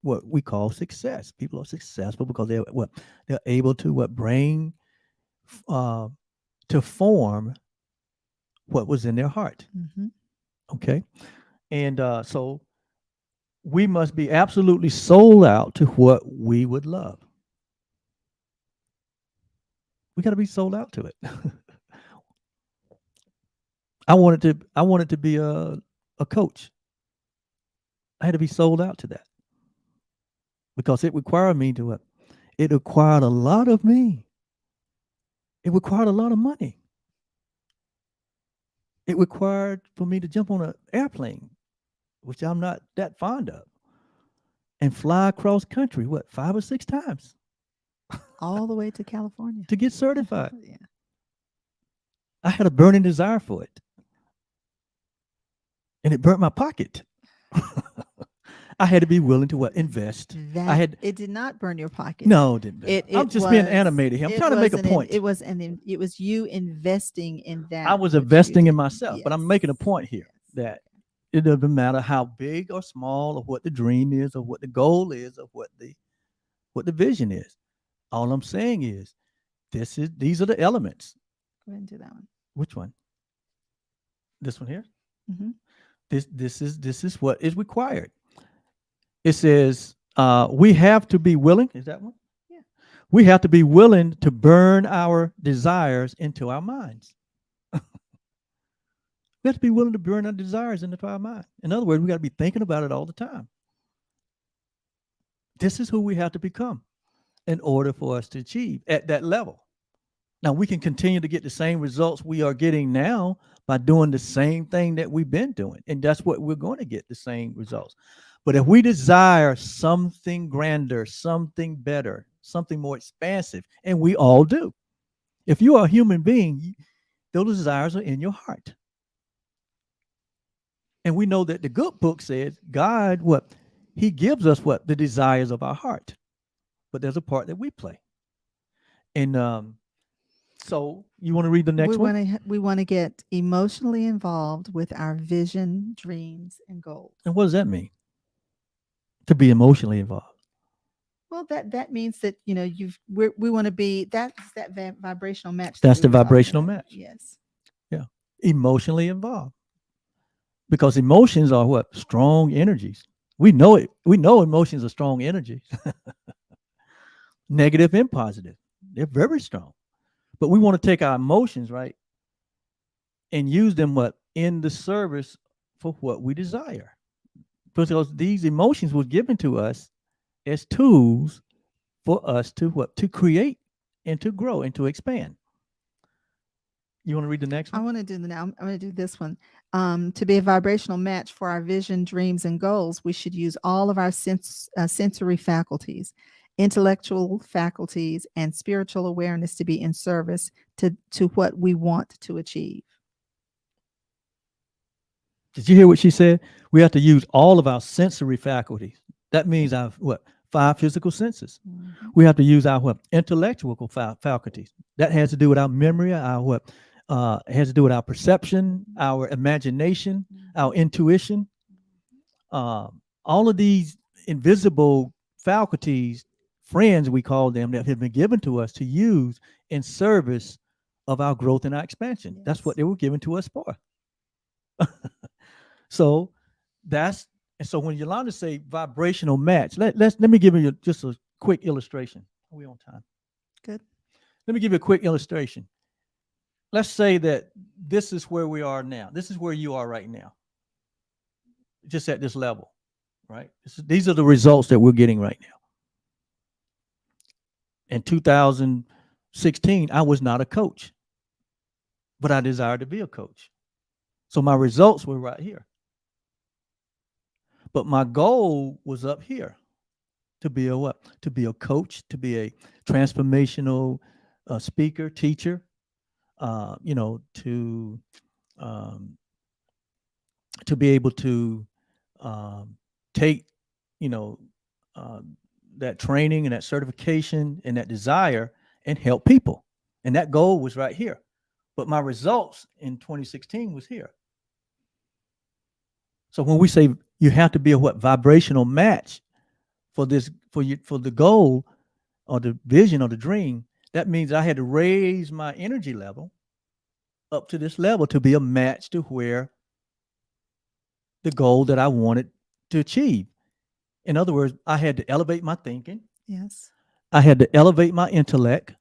we call success. People are successful because they're able to bring to form what was in their heart. Mm-hmm. Okay, and so we must be absolutely sold out to what we would love. We got to be sold out to it. I wanted to be a coach. I had to be sold out to that, because it required me to it required a lot of me. It required a lot of money. It required for me to jump on an airplane, which I'm not that fond of, and fly across country, 5 or 6 times All the way to California to get certified. Yeah. I had a burning desire for it, and it burnt my pocket. I had to be willing to invest. It did not burn your pocket. No, it didn't. I'm just being animated here. I'm trying to make a point. It was you investing in that. I was which you investing in did. myself, but I'm making a point here that it doesn't matter how big or small, or what the dream is, or what the goal is, or what the vision is. All I'm saying is, these are the elements. Go ahead and do that one. Which one? This one here. Mm-hmm. This is what is required. It says we have to be willing. Is that one? Yeah. We have to be willing to burn our desires into our minds. We have to be willing to burn our desires into our mind. In other words, we got to be thinking about it all the time. This is who we have to become in order for us to achieve at that level. Now, we can continue to get the same results we are getting now by doing the same thing that we've been doing. And that's what we're going to get, the same results. But if we desire something grander, something better, something more expansive, and we all do. If you are a human being, those desires are in your heart. And we know that the good book says God, what? He gives us what? The desires of our heart. But there's a part that we play. And so you want to read the next one? We want to get emotionally involved with our vision, dreams, and goals. And what does that mean? To be emotionally involved. Well, that means that, you know, we want to be, that's that vibrational match. That's we the were talking vibrational about. match. Yes. Yeah. Emotionally involved. Because emotions are what? Strong energies. We know it. We know emotions are strong energies. Negative and positive. They're very strong. But we want to take our emotions, right, and use them what? In the service for what we desire. Because these emotions were given to us as tools for us to what? To create and to grow and to expand. You want to read the next one? I want to do I'm going to do this one. To be a vibrational match for our vision, dreams, and goals, we should use all of our sensory faculties, intellectual faculties, and spiritual awareness to be in service to what we want to achieve. Did you hear what she said? We have to use all of our sensory faculties. That means our what? 5 physical senses. Mm-hmm. We have to use our what? Intellectual faculties. That has to do with our memory, our what? Has to do with our perception, our imagination, our intuition. All of these invisible faculties, friends we call them, that have been given to us to use in service of our growth and our expansion. Yes. That's what they were given to us for. So when Yolanda say vibrational match, let me give you just a quick illustration. Are we on time? Good. Let me give you a quick illustration. Let's say that this is where we are now. This is where you are right now. Just at this level, right? These are the results that we're getting right now. In 2016, I was not a coach, but I desired to be a coach. So my results were right here. But my goal was up here, to be a what? To be a coach, to be a transformational speaker, teacher, to be able to take, that training and that certification and that desire and help people. And that goal was right here. But my results in 2016 was here. So when we say you have to be a what? Vibrational match for this, for the goal or the vision or the dream, that means I had to raise my energy level up to this level to be a match to where the goal that I wanted to achieve. In other words, I had to elevate my thinking. Yes. I had to elevate my intellect.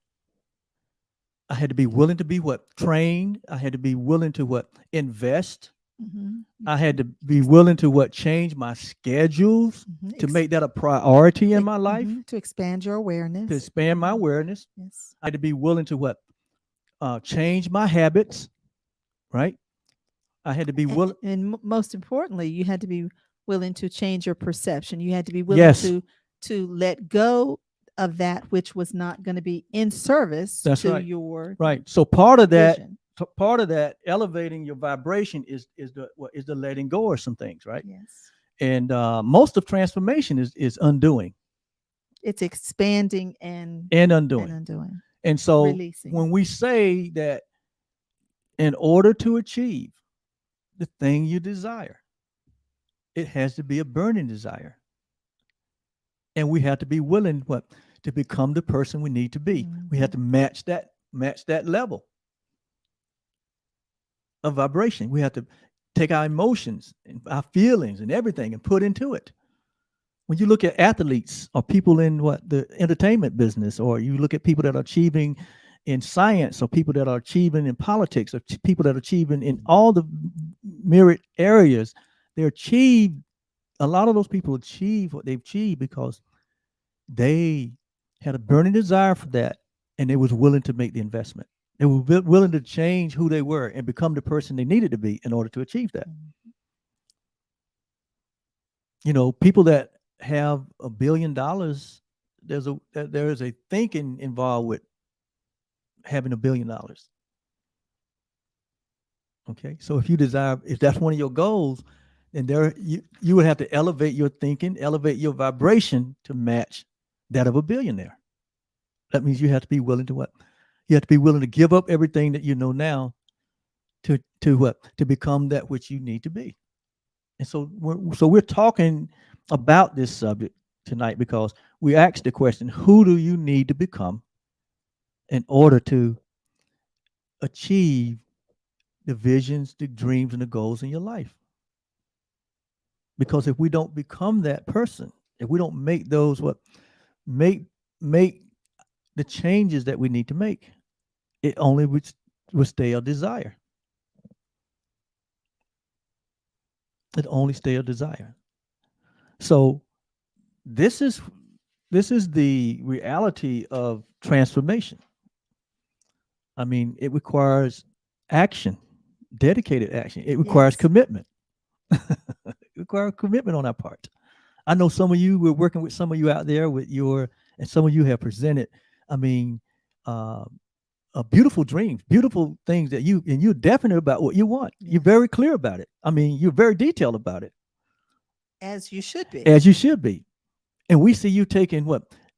I had to be willing to be what? Trained. I had to be willing to what? Invest. Mm-hmm. I had to be willing to what? Change my schedules, mm-hmm. to make that a priority in my life. Mm-hmm. To expand your awareness. To expand my awareness. Yes. I had to be willing to what? Change my habits, right? I had to be willing. And most importantly, you had to be willing to change your perception. You had to be willing yes. to let go of that which was not going to be in service. That's to right. your right. So part of vision. that elevating your vibration is the letting go of some things, right? Yes. And most of transformation is undoing. It's expanding and undoing. And so releasing. When we say that in order to achieve the thing you desire, it has to be a burning desire. And we have to be willing to become the person we need to be. Mm-hmm. We have to match that level of vibration. We have to take our emotions and our feelings and everything and put into it. when you look at athletes or people in the entertainment business, or you look at people that are achieving in science, or people that are achieving in politics, or people that are achieving in all the myriad areas, they achieve. A lot of those people achieve what they've achieved because they had a burning desire for that, and they was willing to make the investment. They were willing to change who they were and become the person they needed to be in order to achieve that. You know, people that have $1 billion, there is a thinking involved with having $1 billion. Okay, so if that's one of your goals, then you would have to elevate your thinking, elevate your vibration to match that of a billionaire. That means you have to be willing to what? You have to be willing to give up everything that you know now to what? To become that which you need to be. And so we're talking about this subject tonight because we asked the question, who do you need to become in order to achieve the visions, the dreams, and the goals in your life? Because if we don't become that person, if we don't make those make the changes that we need to make, it only would stay a desire. It only stay a desire. So this is the reality of transformation. I mean, it requires action, dedicated action. It requires commitment. It requires commitment on our part. I know some of you, we're working with some of you out there and some of you have presented, I mean, beautiful dreams, beautiful things that you're definite about what you want. You're very clear about it. I mean, you're very detailed about it. As you should be. As you should be. And we see you taking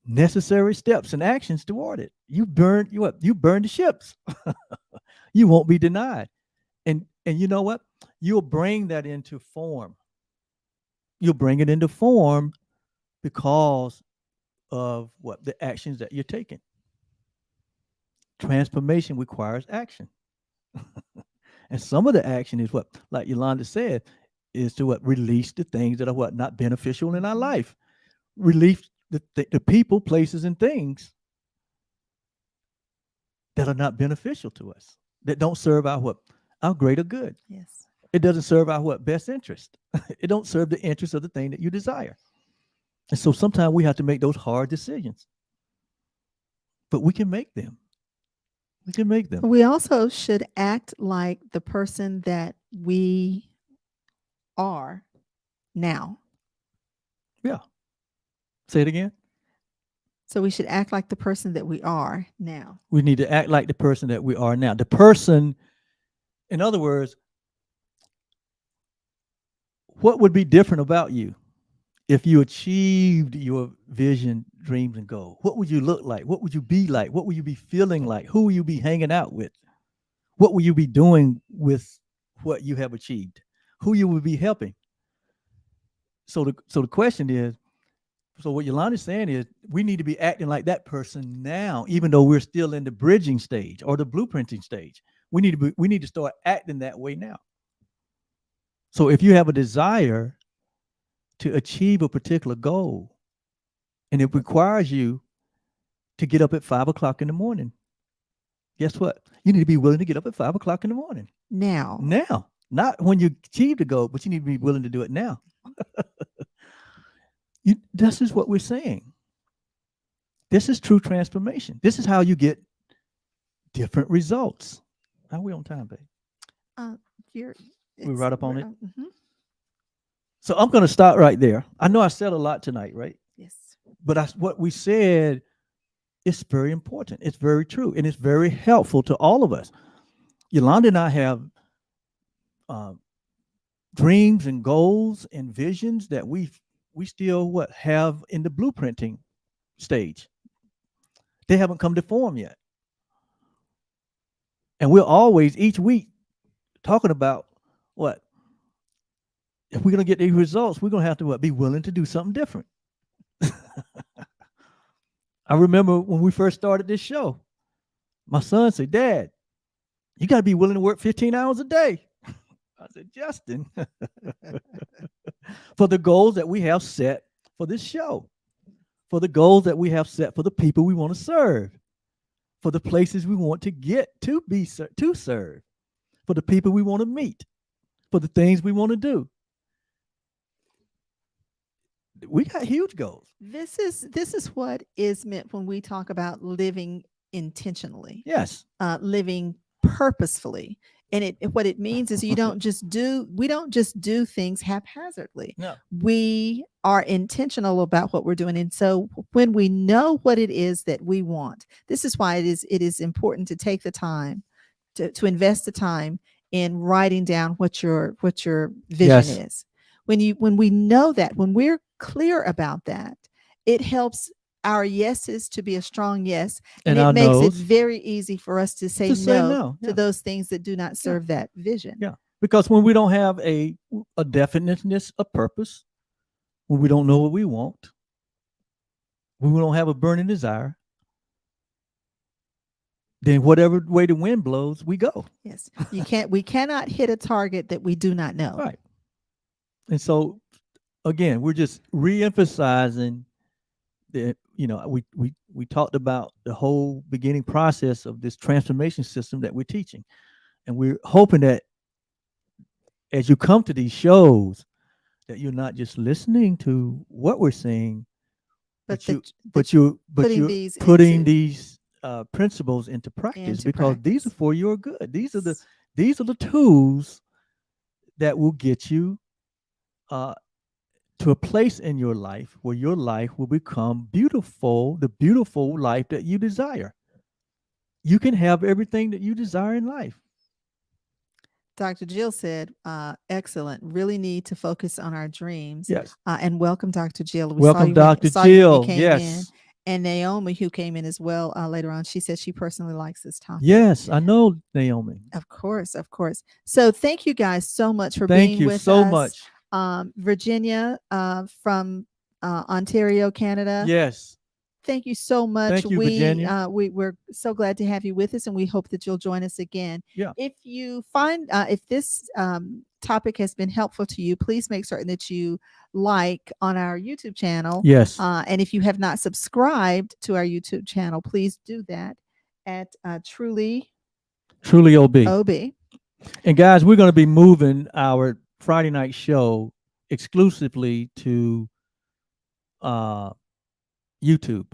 necessary steps and actions toward it. You burn the ships. You won't be denied. And you know what? You'll bring that into form. You'll bring it into form because of the actions that you're taking. Transformation requires action. And some of the action is like Yolanda said, is to release the things that are not beneficial in our life. Release the people, places, and things that are not beneficial to us, that don't serve our greater good. Yes. It doesn't serve our best interest. It don't serve the interest of the thing that you desire. And so sometimes we have to make those hard decisions. But we can make them. We can make them. We also should act like the person that we are now. Yeah. Say it again. So we should act like the person that we are now. We need to act like the person that we are now. The person, in other words, what would be different about you if you achieved your vision, dreams, and goals? What would you look like? What would you be like? What would you be feeling like? Who will you be hanging out with? What will you be doing with what you have achieved? Who you will be helping? So the question is, so what Yolanda's saying is we need to be acting like that person now, even though we're still in the bridging stage or the blueprinting stage. We need to start acting that way now. So if you have a desire to achieve a particular goal, and it requires you to get up at 5 o'clock in the morning, guess what? You need to be willing to get up at 5 o'clock in the morning. Now. Not when you achieve the goal, but you need to be willing to do it now. This is what we're saying. This is true transformation. This is how you get different results. How are we on time, babe? We're right up on it. Mm-hmm. So I'm going to start right there. I know I said a lot tonight, right? Yes. But what we said is very important. It's very true. And it's very helpful to all of us. Yolanda and I have dreams and goals and visions that we still have in the blueprinting stage. They haven't come to form yet. And we're always, each week, talking about if we're going to get these results, we're going to have to be willing to do something different. I remember when we first started this show, my son said, "Dad, you got to be willing to work 15 hours a day." I said, "Justin, for the goals that we have set for this show, for the goals that we have set for the people we want to serve, for the places we want to get to to serve, for the people we want to meet, for the things we want to do. We got huge goals. This is what is meant when we talk about living intentionally. Yes. Living purposefully. And what it means is we don't just do things haphazardly. No. We are intentional about what we're doing. And so when we know what it is that we want, this is why it is important to take the time to invest the time in writing down what your vision is. When we know that, when we're clear about that, it helps our yeses to be a strong yes, and it makes it very easy for us to say no to those things that do not serve that vision. Yeah, because when we don't have a definiteness of purpose, when we don't know what we want, when we don't have a burning desire, then whatever way the wind blows, we go. Yes, we cannot hit a target that we do not know. Right. And so, again, we're just re-emphasizing that, we talked about the whole beginning process of this transformation system that we're teaching. And we're hoping that as you come to these shows, that you're not just listening to what we're saying, but you're putting these principles into practice, because these are for your good. These are the tools that will get you to a place in your life where your life will become beautiful, the beautiful life that you desire. You can have everything that you desire in life. Dr. Jill said, excellent. Really need to focus on our dreams. Yes. And welcome, Dr. Jill. Welcome, Dr. Jill. Yes. And Naomi, who came in as well later on, she said she personally likes this topic. Yes, I know Naomi. Of course. So thank you guys so much for being with us. Thank you so much. Virginia from Ontario, Canada. Yes. Thank you so much. Thank you, Virginia. We're so glad to have you with us, and we hope that you'll join us again. Yeah. If you find if this topic has been helpful to you, please make certain that you like on our YouTube channel. Yes. And if you have not subscribed to our YouTube channel, please do that at Truly OB. And guys, we're going to be moving our Friday night show exclusively to YouTube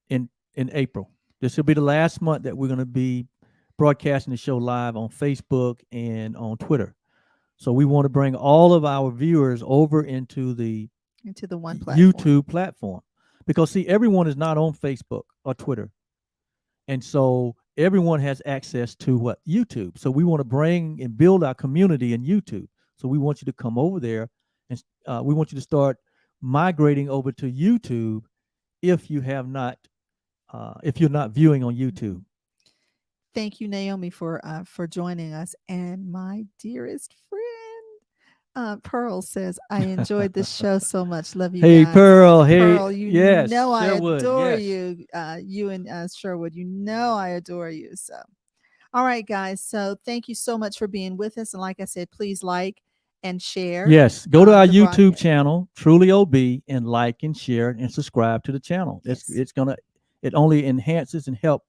in April. This will be the last month that we're going to be broadcasting the show live on Facebook and on Twitter. So we want to bring all of our viewers over into the one platform. YouTube platform, because see, everyone is not on Facebook or Twitter, and so everyone has access to YouTube. So we want to bring and build our community in YouTube. So we want you to come over there, and we want you to start migrating over to YouTube if you have not, if you're not viewing on YouTube. Thank you, Naomi, for joining us. And my dearest friend, Pearl says, I enjoyed this show so much. Love you guys. Pearl. Hey, Pearl, yes, know I Sherwood, adore yes. you. You and Sherwood, I adore you. So, all right, guys. So thank you so much for being with us. And like I said, please like and share. Yes, go to our YouTube broadcast channel, Truly OB, and like and share and subscribe to the channel. Yes. It only enhances and help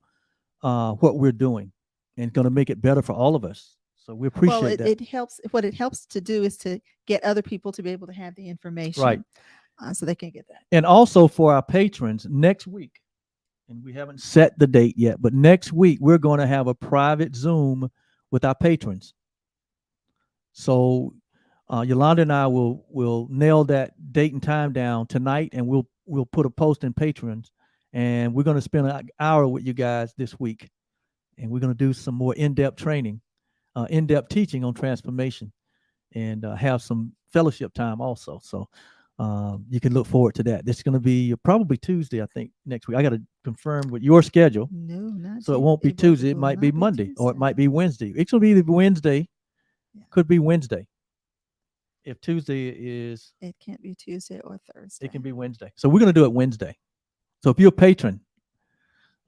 what we're doing, and it's gonna make it better for all of us. So we appreciate that. It helps. What it helps to do is to get other people to be able to have the information, right? So they can get that. And also for our patrons, next week, and we haven't set the date yet, but next week we're going to have a private Zoom with our patrons. So Yolanda and I will nail that date and time down tonight, and we'll put a post in Patrons, and we're going to spend an hour with you guys this week, and we're going to do some more in-depth training, in-depth teaching on transformation, and have some fellowship time also. So you can look forward to that. This is going to be probably Tuesday, I think, next week. I got to confirm with your schedule. No, not so it won't be Tuesday. It might be Monday, or it might be Wednesday. It's going to be either Wednesday, could be Wednesday. If Tuesday is, it can't be Tuesday or Thursday. It can be Wednesday. So we're going to do it Wednesday. So if you're a patron,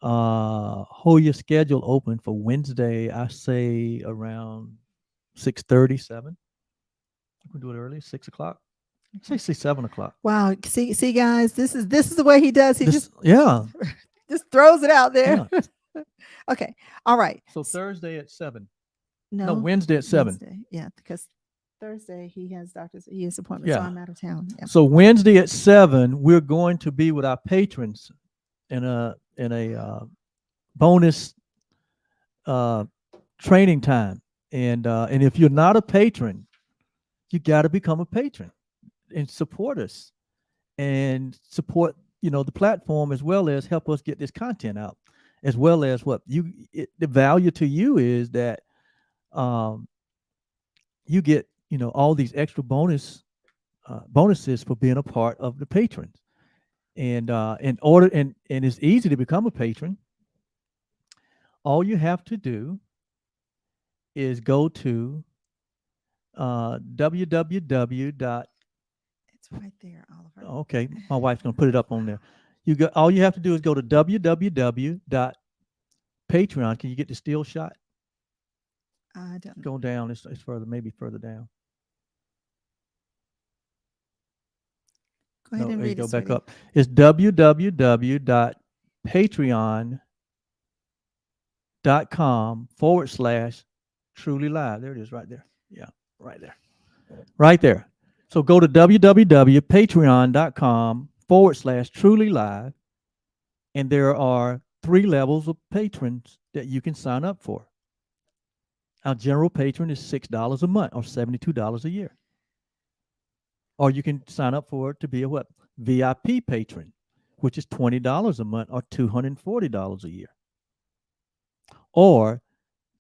hold your schedule open for Wednesday. I say around 6:30, 7. We can do it early, 6 o'clock. Say 7 o'clock. Wow. See, guys, this is the way he does. He just throws it out there. Yeah. Okay. All right. So Thursday at 7. No, No, Wednesday at 7. Wednesday. Yeah, because Thursday he has appointments, so Yeah. I'm out of town. Yeah. So Wednesday at 7, we're going to be with our patrons in a bonus training time. And if you're not a patron, you got to become a patron and support us and support, the platform, as well as help us get this content out, as well as the value to you is that you get, all these extra bonuses for being a part of the patrons. And and it's easy to become a patron. All you have to do is go to www. It's right there, Oliver. Okay, my wife's gonna put it up on there. All you have to do is go to www.patreon. Can you get the still shot? I don't know. Go down. It's further, maybe further down. Go ahead and read it. Go back up. It's www.patreon.com/truly live. There it is, right there. Yeah, right there. Right there. So go to www.patreon.com/truly live, and there are 3 levels of patrons that you can sign up for. Our general patron is $6 a month or $72 a year. Or you can sign up for it to be a VIP patron, which is $20 a month or $240 a year. Or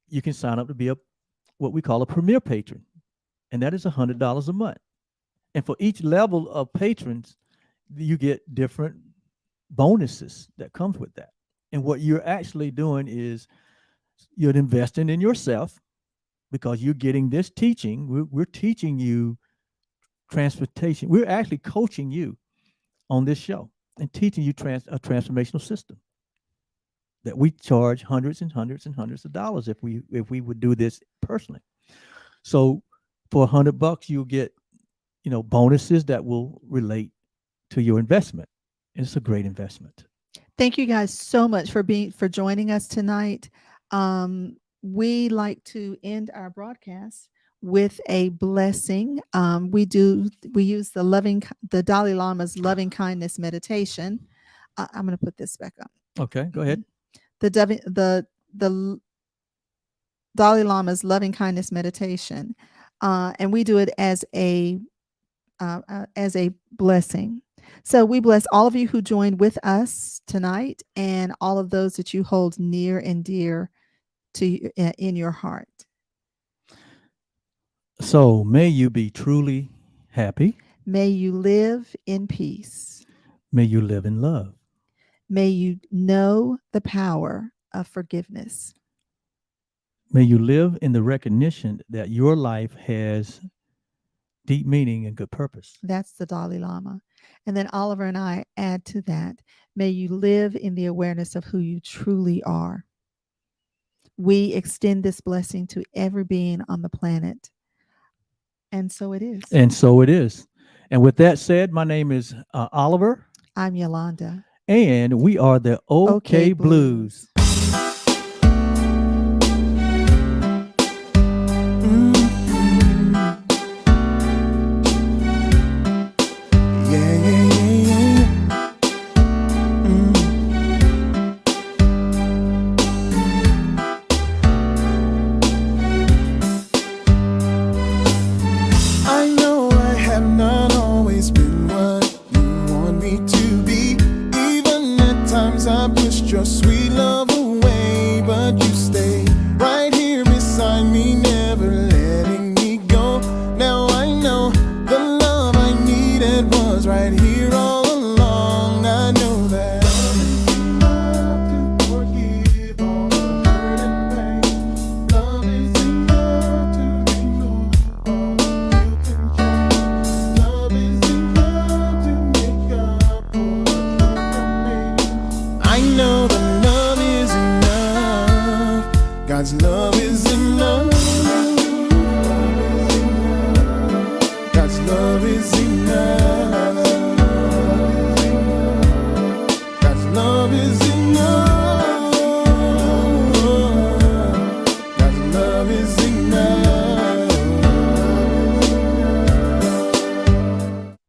you can sign up to be what we call a premier patron, and that is $100 a month. And for each level of patrons, you get different bonuses that comes with that. And what you're actually doing is you're investing in yourself, because you're getting this teaching. We're teaching you transportation. We're actually coaching you on this show and teaching you a transformational system that we charge hundreds and hundreds and hundreds of dollars if we would do this personally. So for $100, you'll get bonuses that will relate to your investment. And it's a great investment. Thank you guys so much for joining us tonight. We like to end our broadcast with a blessing. We use the Dalai Lama's loving kindness meditation. I'm going to put this back up. Okay, go ahead. The Dalai Lama's loving kindness meditation, and we do it as a blessing. So we bless all of you who joined with us tonight, and all of those that you hold near and dear to in your heart. So may you be truly happy. May you live in peace. May you live in love. May you know the power of forgiveness. May you live in the recognition that your life has deep meaning and good purpose. That's the Dalai Lama. And then Oliver and I add to that, may you live in the awareness of who you truly are. We extend this blessing to every being on the planet. And so it is. And so it is. And with that said, my name is Oliver. I'm Yolanda. And we are the OK Blues. Your sweet love away, but you stay right here beside me, never letting me go. Now I know the love I needed was right here all along. I know that love to forgive all the hurt and pain. Love is enough to remove all the guilt and shame. Love is enough to make up for the I know that love is enough. God's love is enough.